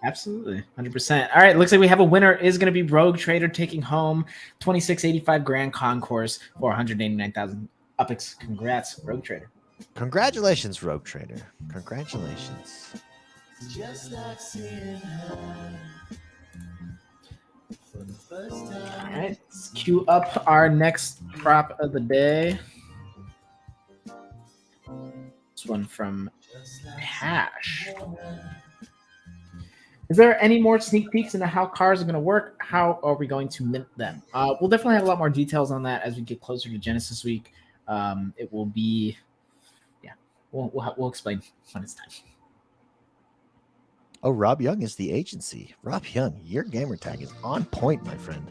Absolutely, 100%. All right, looks like we have a winner. Is going to be Rogue Trader taking home 2685 Grand Concourse for 189,000 UPX. Congrats, Rogue Trader.
Congratulations, Rogue Trader. Congratulations.
Just like seeing her for the first time. All right, let's queue up our next prop of the day. This one from Hash. Is there any more sneak peeks into how cars are going to work? How are we going to mint them? We'll definitely have a lot more details on that as we get closer to Genesis Week. It will be, we'll explain when it's time.
Oh, Rob Young is the agency. Rob Young, your gamer tag is on point, my friend.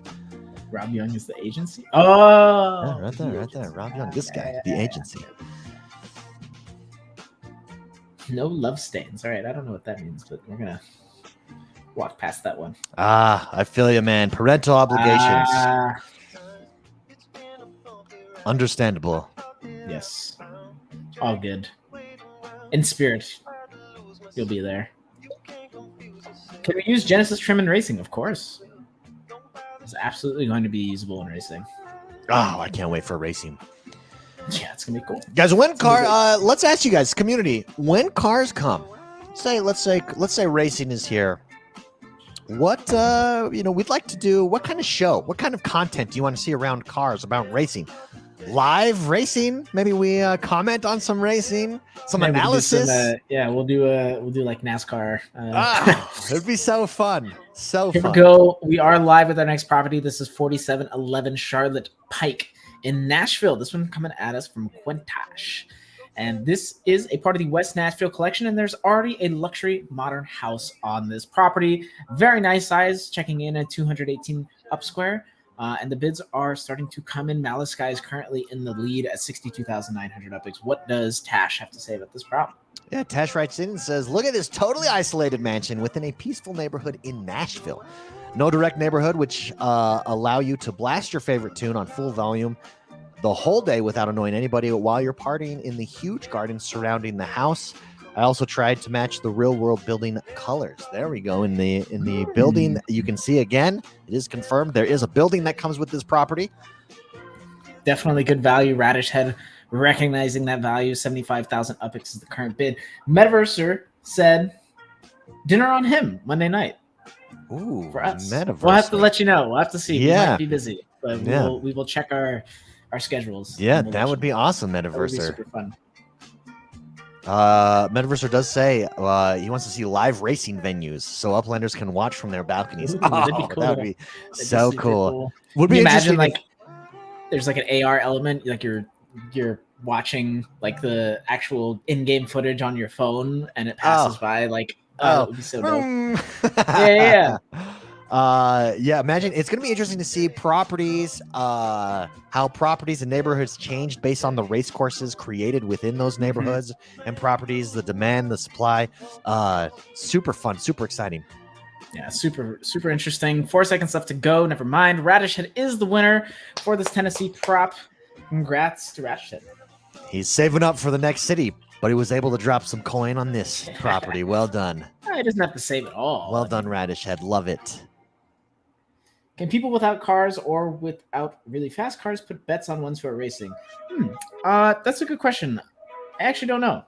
Rob Young is the agency? Oh!
Yeah, right there. Rob Young, this guy, the agency.
No love stains. All right, I don't know what that means, but we're going to walk past that one.
I feel you, man. Parental obligations. Understandable.
Yes. All good. In spirit, you'll be there. Can we use Genesis trim in racing? Of course. It's absolutely going to be usable in racing.
Oh, I can't wait for racing.
Yeah, it's gonna be cool,
guys. Let's ask you guys, community, when cars come, let's say racing is here. What we'd like to do? What kind of show? What kind of content do you want to see around cars about racing? Live racing? Maybe we comment on some racing, some analysis.
We'll do like NASCAR.
It'd be so fun.
Here we go. We are live with our next property. This is 4711 Charlotte Pike in Nashville. This one coming at us from Quintash. And this is a part of the West Nashville collection, and there's already a luxury modern house on this property. Very nice size, checking in at 218 up square. And the bids are starting to come in. Malice Sky is currently in the lead at 62,900 UPX. What does Tash have to say about this prop?
Yeah, Tash writes in and says, look at this totally isolated mansion within a peaceful neighborhood in Nashville. No direct neighborhood, which allow you to blast your favorite tune on full volume the whole day without annoying anybody while you're partying in the huge garden surrounding the house. I also tried to match the real world building colors. There we go. In the building, you can see again, it is confirmed there is a building that comes with this property.
Definitely good value. Radish Head recognizing that value. 75,000 UPX is the current bid. Metaverser said dinner on him Monday night.
Ooh,
for us.
Metaverser.
We'll have to let you know. We'll have to see.
Yeah.
We might be busy, but we will check our schedules.
Yeah, that would be awesome, Metaverser. That would be
super fun.
Metaverser does say he wants to see live racing venues so Uplanders can watch from their balconies.
Ooh, that'd be cool.
That would be so cool. Would
be
imagine
like there's like an AR element, like you're watching like the actual in-game footage on your phone and it passes by like it would be so dope. yeah.
Imagine it's going to be interesting to see properties, how properties and neighborhoods changed based on the race courses created within those neighborhoods and properties, the demand, the supply. Super fun, super exciting.
Yeah, super interesting. 4 seconds left to go. Never mind. Radish Head is the winner for this Tennessee prop. Congrats to Radish Head.
He's saving up for the next city, but he was able to drop some coin on this property. Well done.
He doesn't have to save it all.
Well done, Radish Head. Love it.
Can people without cars or without really fast cars put bets on ones who are racing? That's a good question. I actually don't know.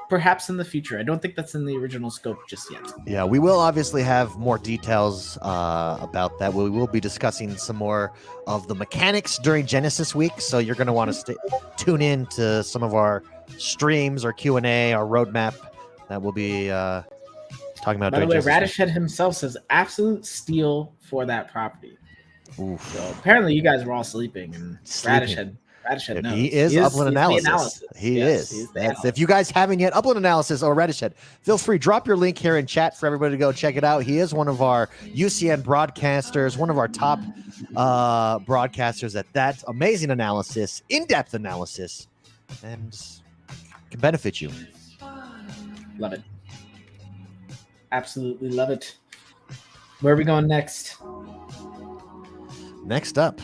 Perhaps in the future. I don't think that's in the original scope just yet.
Yeah, we will obviously have more details about that. We will be discussing some more of the mechanics during Genesis Week, so you're going to want to tune in to some of our streams, our Q&A, our roadmap that we'll be talking about.
By the way, Radish Head himself says absolute steal for that property.
Oof.
So apparently you guys were all sleeping, and Radish Head knows.
He is Upland Analysis. He is. If you guys haven't yet, Upland Analysis or Radish Head, feel free, drop your link here in chat for everybody to go check it out. He is one of our UCN broadcasters, one of our top broadcasters at that. Amazing analysis, in-depth analysis, and can benefit you.
Love it. Absolutely love it. Where are we going next?
Next up,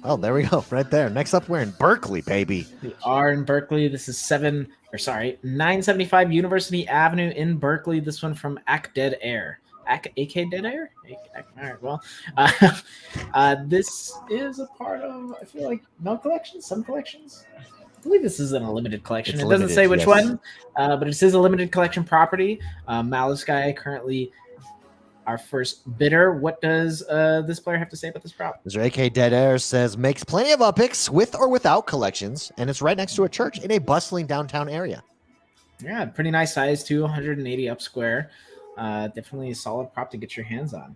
Oh, there we go. Right there. Next up, we're in Berkeley, baby.
We are in Berkeley. This is 975 University Avenue in Berkeley. This one from AK Dead Air. AK Dead Air? All right, well, this is a part of, I feel like, no collections, some collections. I believe this is in a limited collection.
It's
it
limited,
doesn't say which
yes.
one, but it is a limited collection property. Malice Guy currently our first bidder. What does this player have to say about this prop?
Mr. AK Dead Air says, makes plenty of upicks with or without collections, and it's right next to a church in a bustling downtown area.
Yeah, pretty nice size too, 180 up square. Definitely a solid prop to get your hands on.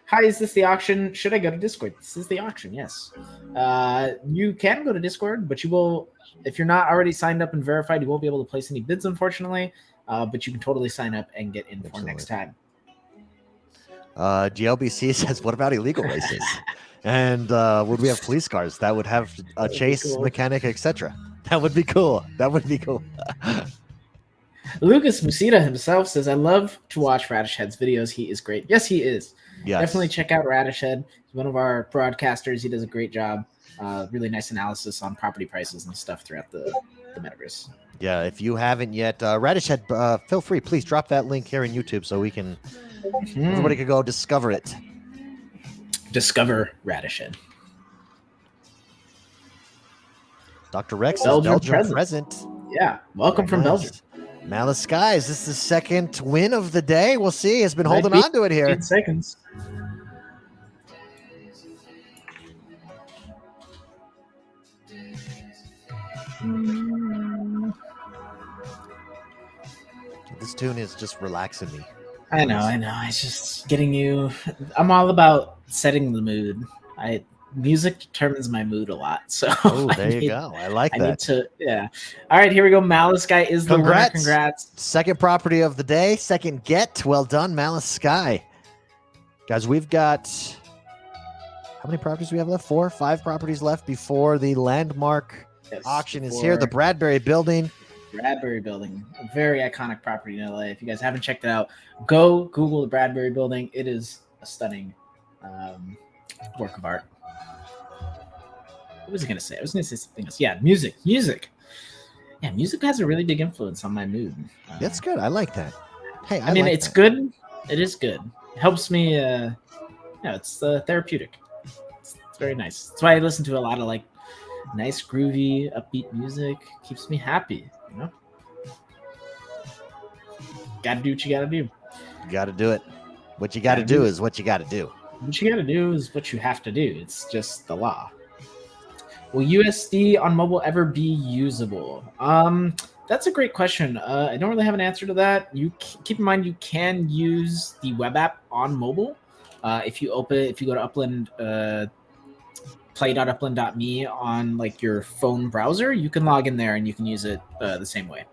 Hi, is this the auction? Should I go to Discord? This is the auction, yes. You can go to Discord, but you will, if you're not already signed up and verified, you won't be able to place any bids, unfortunately. But you can totally sign up and get in for next time.
GLBC says, what about illegal races? And would we have police cars that would have a chase
cool.
mechanic, etc.? That would be cool. That would be cool.
Lucas Musita himself says, I love to watch Radish Head's videos. He is great. Yes, he is.
Yes.
Definitely check out Radish Head. He's one of our broadcasters. He does a great job. Really nice analysis on property prices and stuff throughout the metaverse.
Yeah, if you haven't yet, Radish Head, feel free. Please drop that link here in YouTube so we can, everybody could go discover it.
Discover Radish Head.
Dr. Rex
Belgium
is Belgium present.
Yeah, welcome from Belgium.
Malice Sky, is this the second win of the day? We'll see. Has been holding on to it here.
8 seconds.
This tune is just relaxing me.
I know. It's just getting you. I'm all about setting the mood. Music determines my mood a lot. So
there you go. I like that.
I need to, yeah. All right, here we go. Malice Guy is the winner. Congrats.
Second property of the day. Second get. Well done, Malice Sky. Guys, we've got, how many properties do we have left? 4 or 5 properties left before the landmark auction is here. The Bradbury Building.
Bradbury Building, a very iconic property in LA. If you guys haven't checked it out, go Google the Bradbury Building. It is a stunning work of art. What was I going to say? I was going to say something else. Yeah, music. Yeah, music has a really big influence on my mood.
That's good. I like that. Hey,
I mean,
like
it's
that.
good. It is good. It helps me. It's therapeutic. It's very nice. That's why I listen to a lot of like nice, groovy, upbeat music. Keeps me happy. You know, gotta do what you gotta do.
You gotta do it. What you gotta do is what you gotta do.
What you gotta do is what you have to do. It's just the law. Will USD on mobile ever be usable? That's a great question. I don't really have an answer to that. You keep in mind you can use the web app on mobile. If you go to Upland, play.upland.me on like your phone browser, you can log in there and you can use it the same way.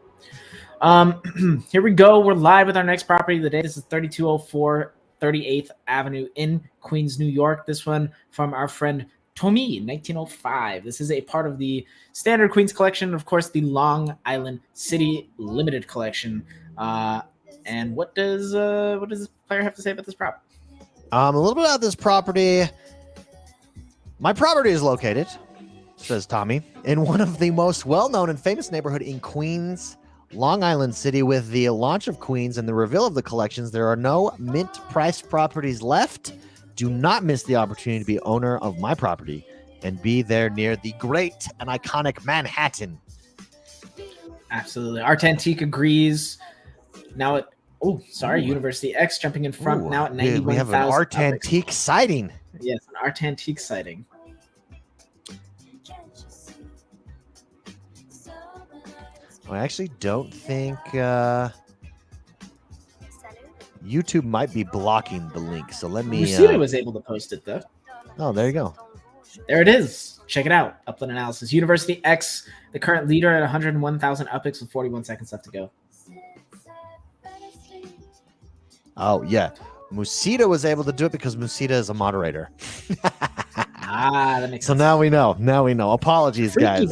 Here we go. We're live with our next property of the day. This is 3204 38th Avenue in Queens, New York. This one from our friend Tomi, 1905. This is a part of the standard Queens collection, of course, the Long Island City Limited collection. And what does this player have to say about this prop?
A little bit about this property. My property is located, says Tommy, in one of the most well-known and famous neighborhood in Queens, Long Island City. With the launch of Queens and the reveal of the collections, there are no mint-priced properties left. Do not miss the opportunity to be owner of my property and be there near the great and iconic Manhattan.
Absolutely. Art Antique agrees. Now at University X jumping in front now at 91,000.
We have an Art Antique sighting.
Yes, an Art Antique sighting.
I actually don't think YouTube might be blocking the link, so let me.
Lucida was able to post it though.
Oh, there you go.
There it is. Check it out. Upland Analysis. University X, the current leader at 101,000 upicks with 41 seconds left to go.
Oh yeah, Musita was able to do it because Musita is a moderator.
That makes sense.
So now we know. Apologies, guys.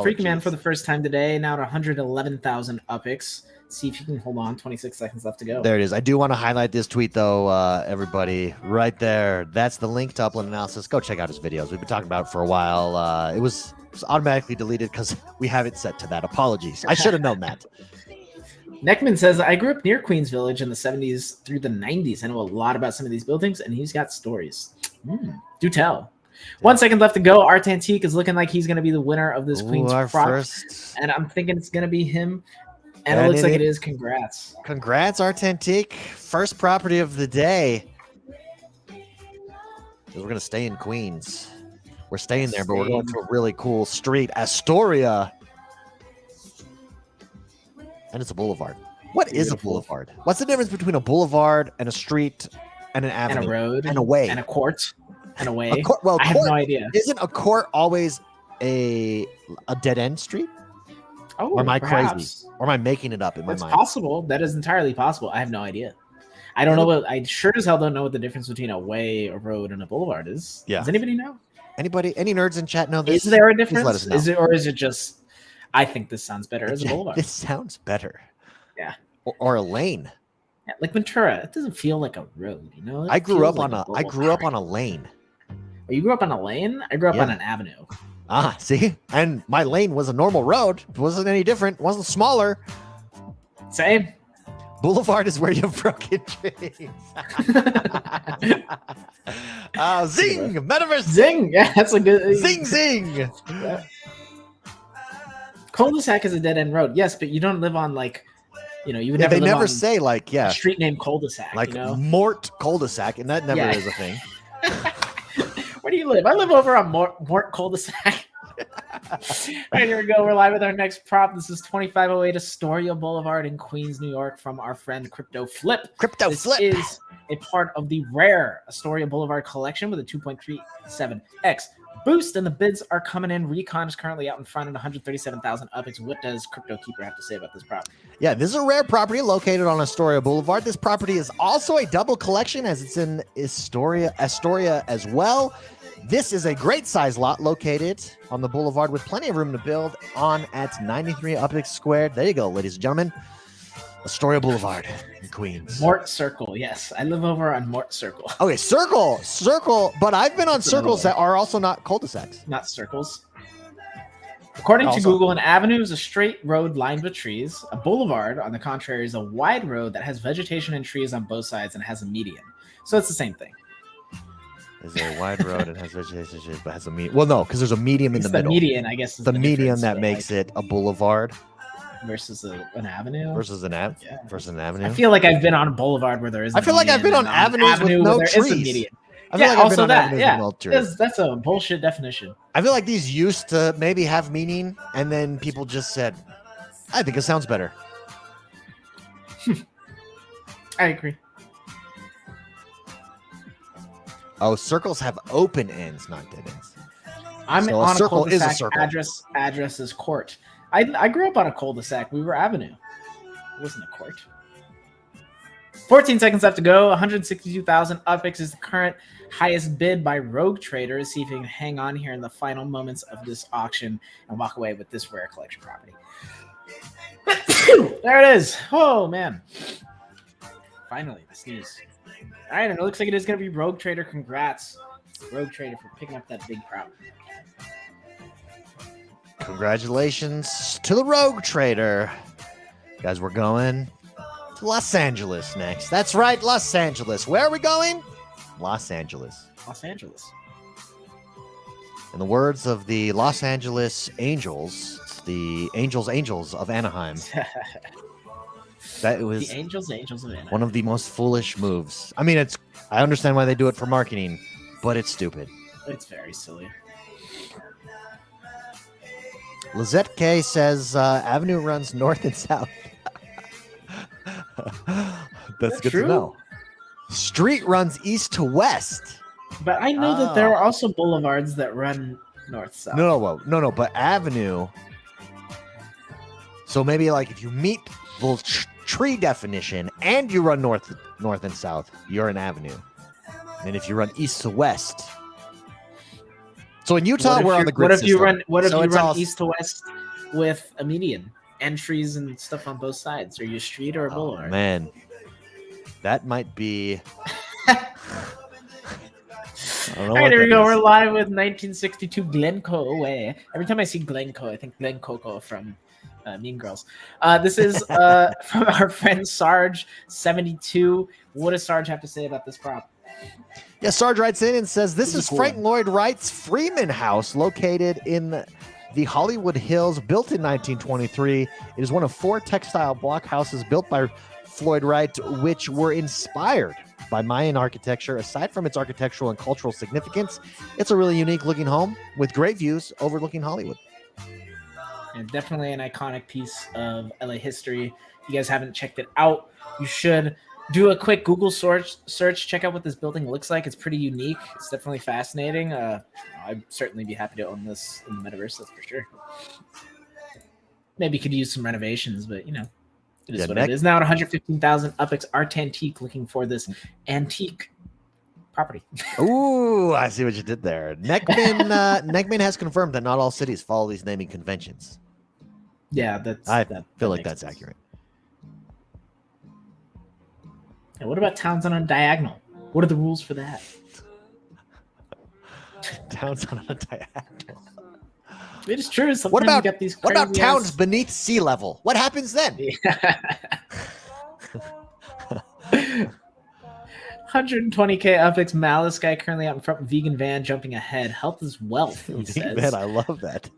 Freaky Man for the first time today. Now at 111,000 upicks. See if you can hold on. 26 seconds left to go.
There it is. I do want to highlight this tweet, though, everybody. Right there. That's the link to Upland Analysis. Go check out his videos. We've been talking about it for a while. It was automatically deleted because we have it set to that. Apologies. I should have known that.
Neckman says, I grew up near Queens Village in the 70s through the 90s. I know a lot about some of these buildings, and he's got stories. Do tell. 1 second left to go. Art Antique is looking like he's going to be the winner of this Queens prop.
First.
And I'm thinking it's going to be him. And it looks like it is. Congrats.
Congrats, Art Antique. First property of the day. We're going to stay in Queens. We're staying there, but we're going to a really cool street, Astoria. And it's a boulevard. What is a boulevard? What's the difference between a boulevard and a street and an avenue?
And a road.
And a way.
And a court. And a way.
I have no idea. Isn't a court always a dead-end street?
Oh,
or am I
perhaps.
crazy? Or am I making it up in my mind?
It's possible. That is entirely possible. I have no idea. I don't know I sure as hell don't know what the difference between a way, a road, and a boulevard is.
Yeah.
Does anybody know?
Any nerds in chat know this?
Is there a difference?
Let us know.
Is it just I think this sounds better as a boulevard?
This sounds better.
Yeah.
Or a lane.
Yeah, like Ventura. It doesn't feel like a road, you know?
I grew up on a lane.
Oh, you grew up on a lane? I grew up on an avenue.
Ah, see? And my lane was a normal road. It wasn't any different. It wasn't smaller.
Same.
Boulevard is where you've broken trees. Zing! Metaverse
Zing! Yeah, that's a good...
Zing!
Yeah. Cul-de-sac is a dead-end road. Yes, but you don't live on, like... You know, you would never
they
live
never
on
say, like,
a street named Cul-de-sac,
like,
you know?
Mort Cul-de-sac, and that never is a thing.
Where do you live? I live over on Mort Cul-de-sac. Right, here we go. We're live with our next prop. This is 2508 Astoria Boulevard in Queens, New York, from our friend Crypto Flip. This is a part of the rare Astoria Boulevard collection with a 2.37x boost, and the bids are coming in. Recon is currently out in front at 137,000 up. What does Crypto Keeper have to say about this property?
Yeah, this is a rare property located on Astoria Boulevard. This property is also a double collection as it's in Astoria as well. This is a great size lot located on the boulevard with plenty of room to build on at 93 Upland Square. There you go, ladies and gentlemen. Astoria Boulevard in Queens.
Mort Circle, yes. I live over on Mort Circle.
Okay, Circle, but I've been on circles that are also not cul-de-sacs.
Not circles. According to Google, an avenue is a straight road lined with trees. A boulevard, on the contrary, is a wide road that has vegetation and trees on both sides and has a median. So it's the same thing.
Is a wide road and has vegetation, but has a median. Well, no, because there's a medium in the middle.
The median, I guess, is
the median that makes it a boulevard
versus an avenue.
Versus an avenue.
I feel like I've been on a boulevard where there is.
I feel like I've been on avenues with no trees.
I feel like also that. Yeah, that's a bullshit definition.
I feel like these used to maybe have meaning, and then people just said, "I think it sounds better."
I agree.
Oh, circles have open ends, not dead ends.
I'm on a cul-de-sac. Address is court. I grew up on a cul-de-sac. We were avenue. It wasn't a court. 14 seconds left to go. 162,000 upix is the current highest bid by Rogue Trader. See if you can hang on here in the final moments of this auction and walk away with this rare collection property. There it is. Oh, man. Finally, the sneeze. All right, and it looks like it is going to be Rogue Trader. Congrats, Rogue Trader, for picking up that big prop.
Congratulations to the Rogue Trader. Guys, we're going to Los Angeles next. That's right, Los Angeles. Where are we going? Los Angeles.
Los Angeles.
In the words of the Los Angeles Angels, it's the Angels of Anaheim. That was
the Angels of Anaheim.
One of the most foolish moves. I mean, I understand why they do it for marketing, but it's stupid.
It's very silly.
Lizette K says Avenue runs north and south. That's good to know. Street runs east to west.
But I know that there are also boulevards that run north-south.
No, but Avenue. So maybe like if you meet the tree definition and you run north and south, you're an avenue. And if you run east to west. So in Utah, we're on the grid system.
What if you run east to west with a median? entries and stuff on both sides. Are you a street or a boulevard?
Man, that might be.
All right, here we go. We're live with 1962 Glencoe Way. Every time I see Glencoe, I think Glen Coco from Mean Girls. This is from our friend Sarge 72. What does Sarge have to say about this prop?
Yeah, Sarge writes in and says, this is
cool.
Frank Lloyd Wright's Freeman House, located in the Hollywood Hills, built in 1923. It is one of 4 textile block houses built by Floyd Wright, which were inspired by Mayan architecture. Aside from its architectural and cultural significance, it's a really unique looking home with great views overlooking Hollywood.
And definitely an iconic piece of LA history. If you guys haven't checked it out, you should. Do a quick Google search, check out what this building looks like. It's pretty unique. It's definitely fascinating. I'd certainly be happy to own this in the metaverse, that's for sure. Maybe could use some renovations, but it is what it is. Now at 115,000, Upix Art Antique, looking for this antique property.
Ooh, I see what you did there. Neckman has confirmed that not all cities follow these naming conventions.
Yeah,
I feel like that's accurate.
And what about Townsend on Diagonal? What are the rules for that?
Towns on a diagonal.
It is true.
What about
these
towns beneath sea level? What happens then?
Yeah. 120K Upix Malice guy currently out in front. Vegan van jumping ahead. Health is wealth. He says.
Man, I love that.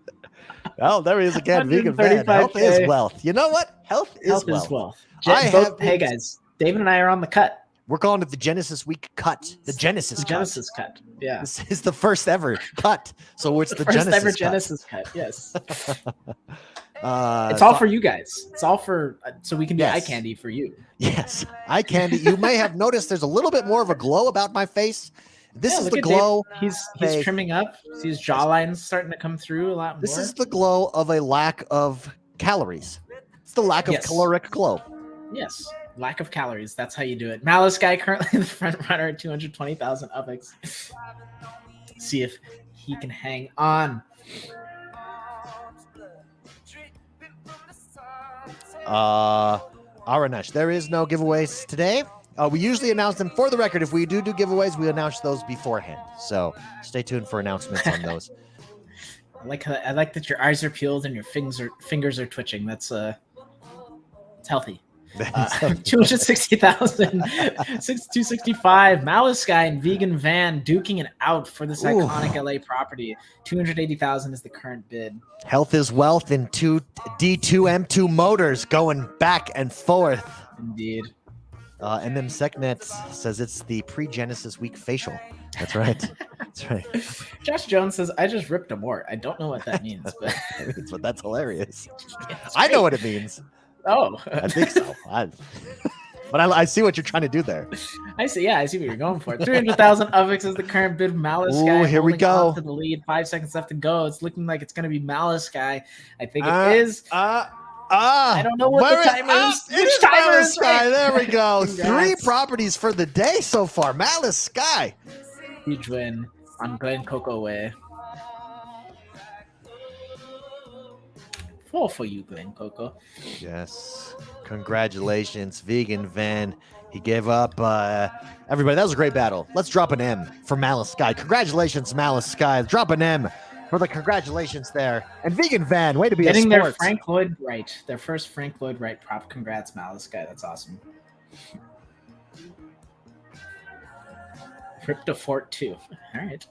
Oh, there he is again. Vegan van. Health is wealth. You know what? Health is wealth.
Hey guys, David and I are on the cut.
We're calling it the Genesis Week cut. The Genesis
cut. Yeah.
This is the first ever cut. So it's the
first
Genesis
ever
cut.
Genesis cut. Yes. It's all for you guys. It's all for so we can do eye candy for you.
Yes. Eye candy. You may have noticed there's a little bit more of a glow about my face. This is the glow.
Dave. He's trimming up. See his jawline's starting to come through a lot more.
This is the glow of a lack of calories. It's the lack of caloric glow.
Yes. Lack of calories. That's how you do it. Malice guy currently the front runner at 220,000 Upix. See if he can hang on.
Aranesh, there is no giveaways today. We usually announce them. For the record, if we do giveaways, we announce those beforehand. So stay tuned for announcements on those.
I like that your eyes are peeled and your fingers are twitching. That's it's healthy. 260,000, 265. Malice guy and vegan van duking it out for this iconic LA property. 280,000 is the current bid.
Health is wealth in D2M2 motors going back and forth.
Indeed.
And then SecNet says it's the pre-Genesis Week facial. That's right. That's right.
Josh Jones says, I just ripped a Mort. I don't know what that means, but
that's hilarious.
Yeah,
I know what it means.
Oh,
I think so. But I see what you're trying to do there.
I see. Yeah, I see what you're going for. 300,000 Upix is the current bid. Malice guy.
Here we go.
To the lead. 5 seconds left to go. It's looking like it's going to be Malice guy. I think it is. I don't know what the timer is. Which timer is
right? There we go. 3 properties for the day so far. Malice Sky.
Huge win on Glen Coco Way. 4 for you, Glen Coco.
Yes. Congratulations, Vegan Van. He gave up. Everybody, that was a great battle. Let's drop an M for Malice Sky. Congratulations, Malice Sky. Drop an M for the congratulations there. And Vegan Van, way to be
getting
a sport.
Their Frank Lloyd Wright. Their first Frank Lloyd Wright prop. Congrats, Malice Guy. That's awesome. Crypto Fort 2. All right.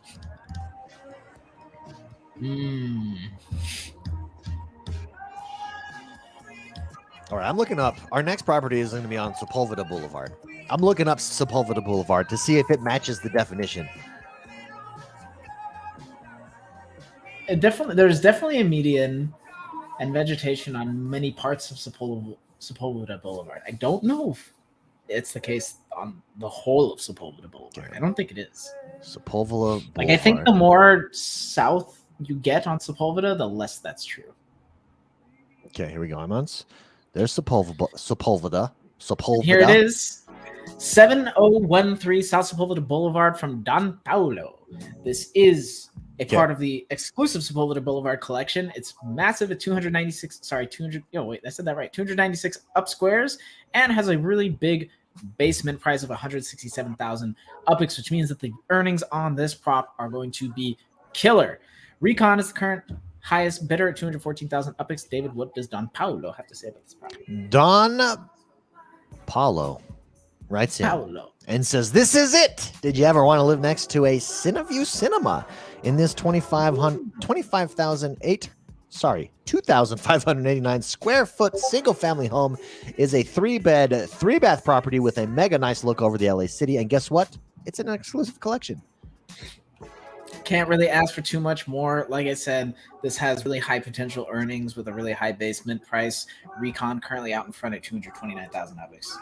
All right, I'm looking up. Our next property is going to be on Sepulveda Boulevard. I'm looking up Sepulveda Boulevard to see if it matches the definition.
There's definitely a median and vegetation on many parts of Sepulveda Boulevard. I don't know if it's the case on the whole of Sepulveda Boulevard. I don't think it is.
Sepulveda Boulevard.
Like, I think the more south you get on Sepulveda, the less that's true.
Okay, here we go. There's Sepulveda.
Here it is. 7013 South Sepulveda Boulevard from Don Paulo. This is part of the exclusive Sepulveda Boulevard collection. It's massive at 296. Sorry, 200. Oh wait, I said that right. 296 up squares, and has a really big basement price of 167,000 UPIX, which means that the earnings on this prop are going to be killer. Recon is the current highest bidder at 214,000 UPIX. David, what does Don Paulo have to say about this prop?
Don Paulo writes in and says, "This is it. Did you ever want to live next to a Cineview Cinema in this 2,589 square foot single family home is a 3-bed, 3-bath property with a mega nice look over the LA city. And guess what? It's an exclusive collection."
Can't really ask for too much more. Like I said, this has really high potential earnings with a really high basement price. Recon currently out in front at 229,000 UPIX.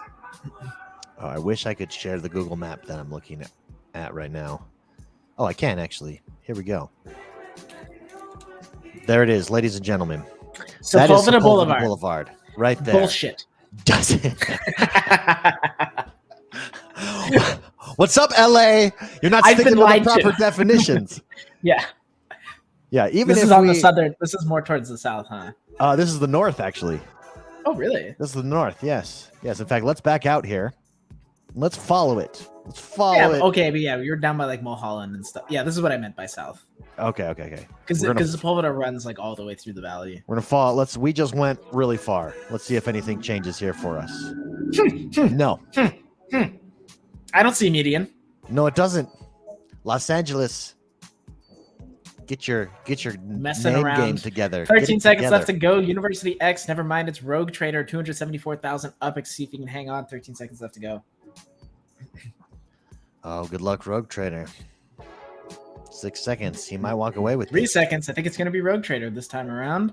Oh, I wish I could share the Google map that I'm looking at right now. Oh, I can actually. Here we go. There it is, ladies and gentlemen. That is
Sepulveda
Boulevard, right there.
Bullshit.
Does it? What's up, LA? You're not sticking to the proper definitions.
Yeah.
Yeah. Even
this
if
is on the southern. This is more towards the south, huh?
This is the north, actually.
Oh, really?
This is the north. Yes. Yes. In fact, let's back out here. Let's follow it. Let's follow it.
Okay, but yeah, you're down by like Mulholland and stuff. Yeah, this is what I meant by south.
Okay.
Because Sepulveda runs like all the way through the valley.
We're gonna follow. We just went really far. Let's see if anything changes here for us. No.
I don't see median.
No, it doesn't. Los Angeles. Get your
Messing
name
around.
game together.
13 seconds left to go. University X. Never mind. It's Rogue Trader. 274,000 UPIX. See if you can hang on. 13 seconds left to go.
Oh, good luck, Rogue Trader. 6 seconds. He might walk away with
3 seconds. I think it's going to be Rogue Trader this time around.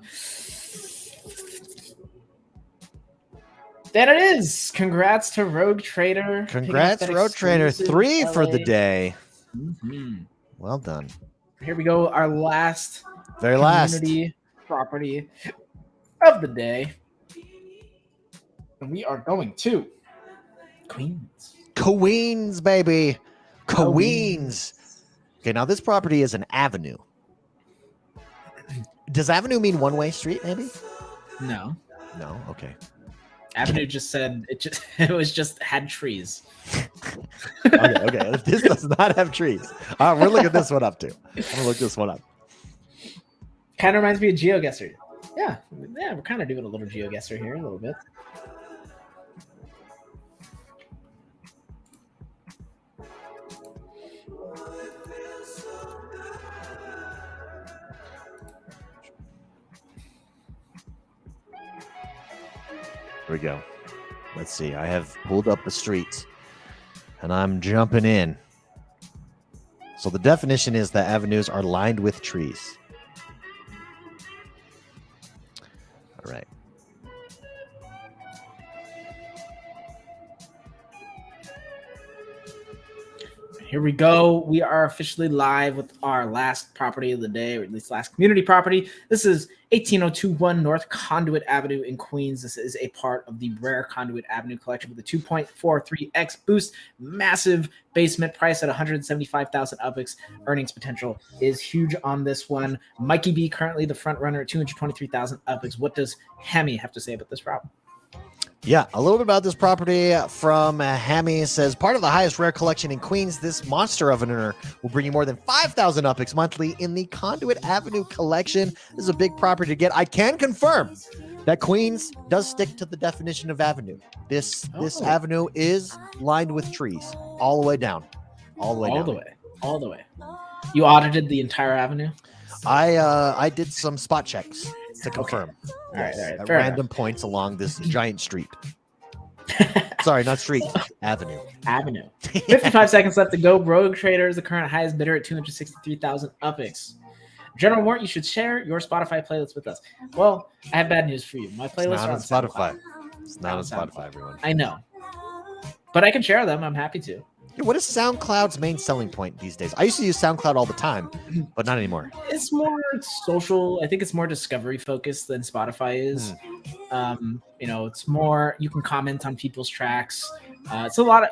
There it is. Congrats to Rogue Trader.
Congrats, Rogue Trader. 3 for the day.
Mm-hmm.
Well done.
Here we go. Our last
community
property of the day. And we are going to Queens.
Queens, baby. Queens. Okay, now this property is an avenue. Does avenue mean one-way street, maybe?
No.
No? Okay.
Avenue just said it had trees.
Okay. This does not have trees. We're looking this one up too. I'm gonna look this one up.
Kind of reminds me of GeoGuessr. Yeah, we're kind of doing a little GeoGuessr here, a little bit.
Here we go. Let's see. I have pulled up the streets and I'm jumping in. So the definition is that avenues are lined with trees. All right.
Here we go. We are officially live with our last property of the day, or at least last community property. This is 18021 North Conduit Avenue in Queens. This is a part of the rare Conduit Avenue collection with a 2.43x boost. Massive basement price at 175,000 UPIX. Earnings potential is huge on this one. Mikey B currently the front runner at 223,000 UPIX. What does Hammy have to say about this problem?
Yeah, a little bit about this property from Hammy. Says, part of the highest rare collection in Queens, this monster of an earner will bring you more than 5,000 UPIX monthly in the Conduit Avenue collection. This is a big property to get. I can confirm that Queens does stick to the definition of avenue. This avenue is lined with trees all the way down. All the way.
You audited the entire avenue?
I did some spot checks to confirm.
Okay.
Yes,
All right.
at random points along this giant street. Sorry, not street. Avenue.
55 seconds left to go. Rogue Trader is the current highest bidder at 263,000 UPIX. General Mort, you should share your Spotify playlist with us. Well, I have bad news for you. My playlist
is not on Spotify. It's not on Spotify, everyone.
I know. But I can share them. I'm happy to.
What is SoundCloud's main selling point these days? I used to use SoundCloud all the time, but not anymore.
It's more social. I think it's more discovery focused than Spotify is. It's more, you can comment on people's tracks. It's a lot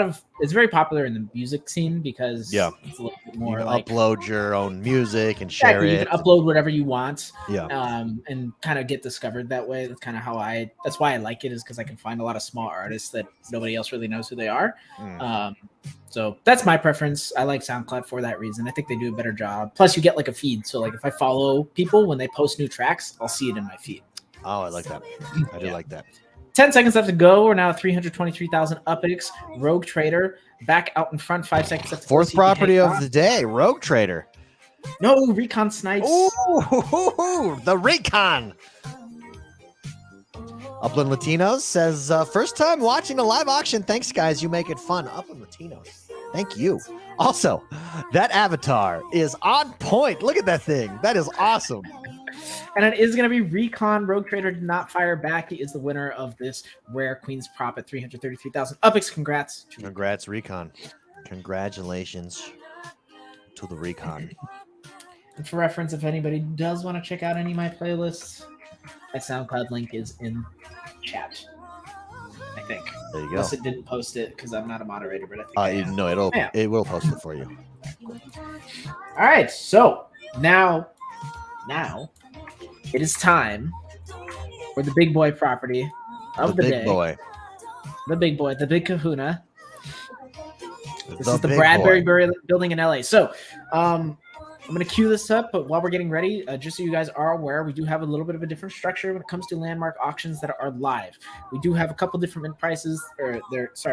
of. It's very popular in the music scene because
Yeah.
it's a little bit
You
more
can
like
upload your own music and share
exactly,
it.
you can upload whatever you want.
Yeah.
And kind of get discovered that way. That's kind of how that's why I like it, is because I can find a lot of small artists that nobody else really knows who they are. So that's my preference. I like SoundCloud for that reason. I think they do a better job. Plus, you get like a feed. So like if I follow people when they post new tracks, I'll see it in my feed.
Oh, I like that. I do like that.
10 seconds left to go. We're now at 323,000 UPX. Rogue Trader back out in front. 5 seconds left to go.
Fourth property of the day, Rogue Trader.
No, Recon Snipes.
Ooh, the Recon. Upland Latinos says, first time watching a live auction. Thanks, guys. You make it fun. Upland Latinos. Thank you. Also, that avatar is on point. Look at that thing. That is awesome.
And it is going to be Recon. Rogue Trader did not fire back. He is the winner of this rare Queen's Prop at 333,000 UPX. Congrats.
Congrats, Recon. Congratulations to the Recon.
And for reference, if anybody does want to check out any of my playlists, my SoundCloud link is in chat. I think.
There you go.
Unless it didn't post it because I'm not a moderator, but I think
No, it will post it for you.
All right, so now it is time for the big boy property of the day. The big boy, the big kahuna. This is the Bradbury Building in LA. So I'm going to cue this up, but while we're getting ready, just so you guys are aware, we do have a little bit of a different structure when it comes to landmark auctions that are live. We do have a couple different mint prices, a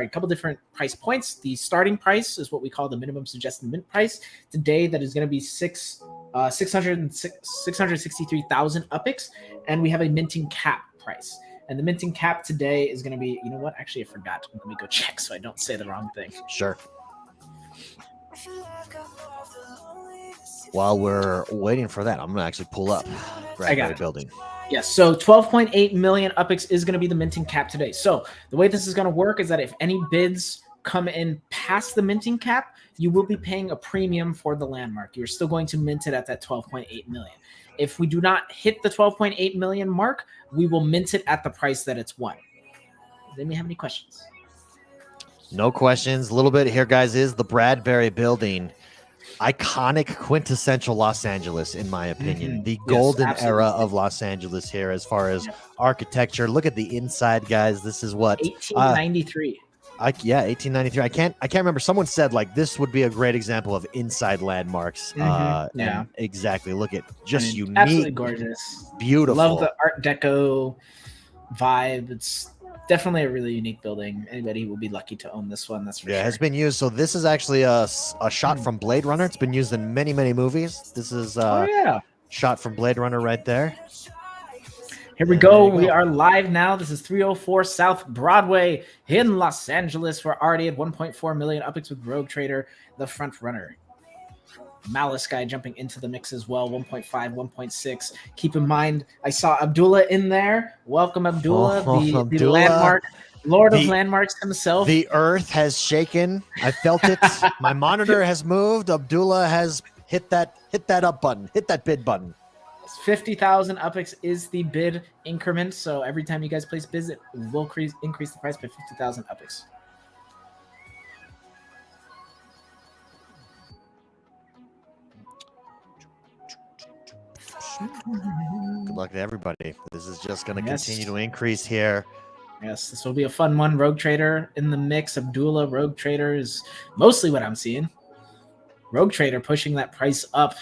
couple different price points. The starting price is what we call the minimum suggested mint price today. That is going to be 663,000 UPX, and we have a minting cap price. And the minting cap today is going to be, you know what? Actually, I forgot. Let me go check so I don't say the wrong thing.
Sure. While we're waiting for that, I'm going to actually pull up Bradbury Building.
Yes, so 12.8 million UPX is going to be the minting cap today. So the way this is going to work is that if any bids come in past the minting cap, you will be paying a premium for the landmark. You're still going to mint it at that 12.8 million. If we do not hit the 12.8 million mark, we will mint it at the price that it's won. Does anybody have any questions?
No questions. A little bit here, guys, is the Bradbury Building. Iconic, quintessential Los Angeles, in my opinion. The golden era of Los Angeles here as far as architecture. Look at the inside, guys. This is what
1893.
1893. I can't remember. Someone said like this would be a great example of inside landmarks. And exactly. Look at unique,
absolutely gorgeous,
beautiful.
Love the Art Deco vibe. It's definitely a really unique building. Anybody will be lucky to own this one. That's for sure.
Yeah, it has been used. So this is actually a shot from Blade Runner. It's been used in many, many movies. This is shot from Blade Runner right there.
Here we go. We are live now. This is 304 South Broadway in Los Angeles. We're already at 1.4 million UPX with Rogue Trader, the front runner. Malice guy jumping into the mix as well. 1.5, 1.6. Keep in mind, I saw Abdullah in there. Welcome, Abdullah, the landmark, Lord of Landmarks himself.
The earth has shaken. I felt it. My monitor has moved. Abdullah has hit that up button. Hit that bid button.
50,000 UPX is the bid increment. So every time you guys place bids, it will increase the price by 50,000 UPX.
Good luck to everybody. This is just going to continue to increase here.
Yes, this will be a fun one. Rogue Trader in the mix. Abdullah, Rogue Trader is mostly what I'm seeing. Rogue Trader pushing that price up.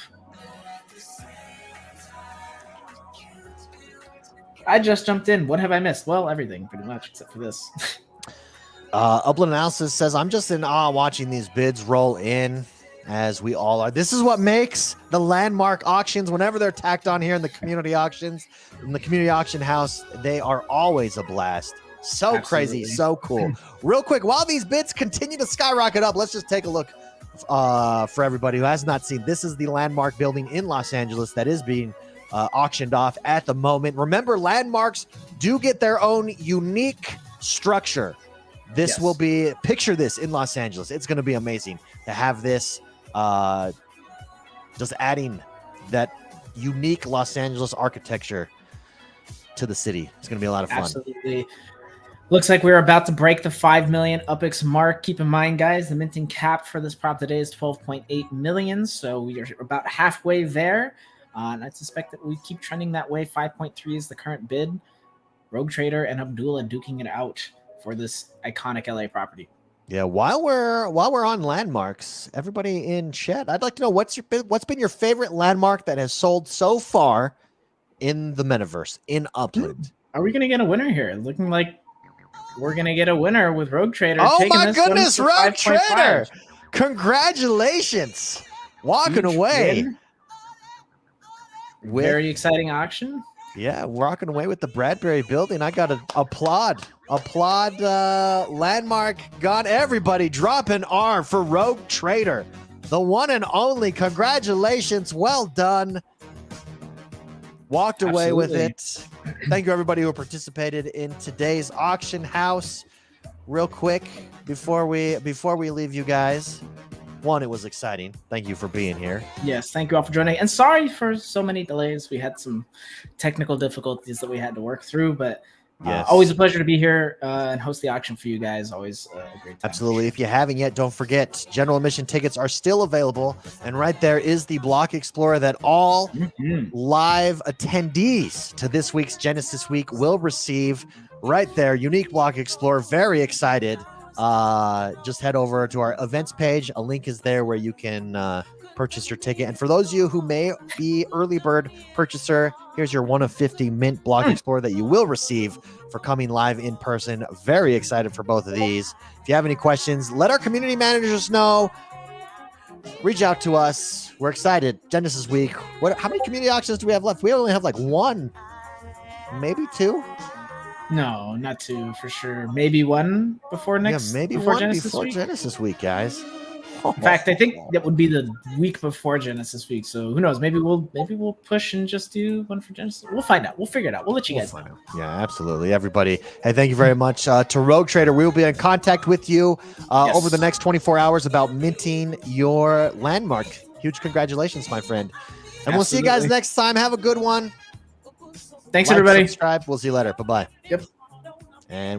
I just jumped in. What have I missed? Well, everything pretty much except for this.
Upland Analysis says, I'm just in awe watching these bids roll in. As we all are. This is what makes the landmark auctions, whenever they're tacked on here in the community auctions, in the community auction house, they are always a blast. So crazy, so cool. Real quick, while these bids continue to skyrocket up, let's just take a look for everybody who has not seen. This is the landmark building in Los Angeles that is being auctioned off at the moment. Remember, landmarks do get their own unique structure. This will be, picture this in Los Angeles. It's going to be amazing to have this. Just adding that unique Los Angeles architecture to the city. It's going to be a lot of fun.
Absolutely. Looks like we're about to break the 5 million UPX mark. Keep in mind, guys, the minting cap for this prop today is 12.8 million. So we are about halfway there. And I suspect that we keep trending that way. 5.3 is the current bid. Rogue Trader and Abdullah duking it out for this iconic LA property.
Yeah, while we're on landmarks, everybody in chat, I'd like to know what's been your favorite landmark that has sold so far in the metaverse in Upland.
Are we gonna get a winner here? Looking like we're gonna get a winner with Rogue Trader.
Oh my goodness, Rogue Trader! Congratulations, walking away.
Very exciting auction.
Yeah, walking away with the Bradbury Building. I got to applaud Landmark. Got everybody drop an arm for Rogue Trader, the one and only. Congratulations, well done. Walked away with it. Thank you everybody who participated in today's auction house. Real quick before we leave you guys. One, it was exciting. Thank you for being here.
Yes, thank you all for joining. And sorry for so many delays. We had some technical difficulties that we had to work through, but
yes,
always a pleasure to be here and host the auction for you guys. Always a great time.
Absolutely. If you haven't yet, don't forget, general admission tickets are still available. And right there is the Block Explorer that all live attendees to this week's Genesis Week will receive. Right there, unique Block Explorer. Very excited. Just head over to our events page. A link is there where you can purchase your ticket. And for those of you who may be early bird purchaser, here's your 1 of 50 mint Block Explorer that you will receive for coming live in person. Very excited for both of these. If you have any questions, let our community managers know. Reach out to us. We're excited. Genesis Week. How many community auctions do we have left? We only have like 1, maybe 2.
No, not 2 for sure. Maybe 1 before next.
Yeah, maybe
before
1
Genesis
before
week.
Genesis Week, guys.
In fact, I think that would be the week before Genesis Week. So who knows? Maybe we'll push and just do 1 for Genesis. We'll find out. We'll figure it out. We'll let you guys know.
Yeah, absolutely. Everybody. Hey, thank you very much to Rogue Trader. We will be in contact with you over the next 24 hours about minting your landmark. Huge congratulations, my friend. And we'll see you guys next time. Have a good one.
Thanks,
Like,
everybody.
Subscribe. We'll see you later. Bye-bye.
Yep.
And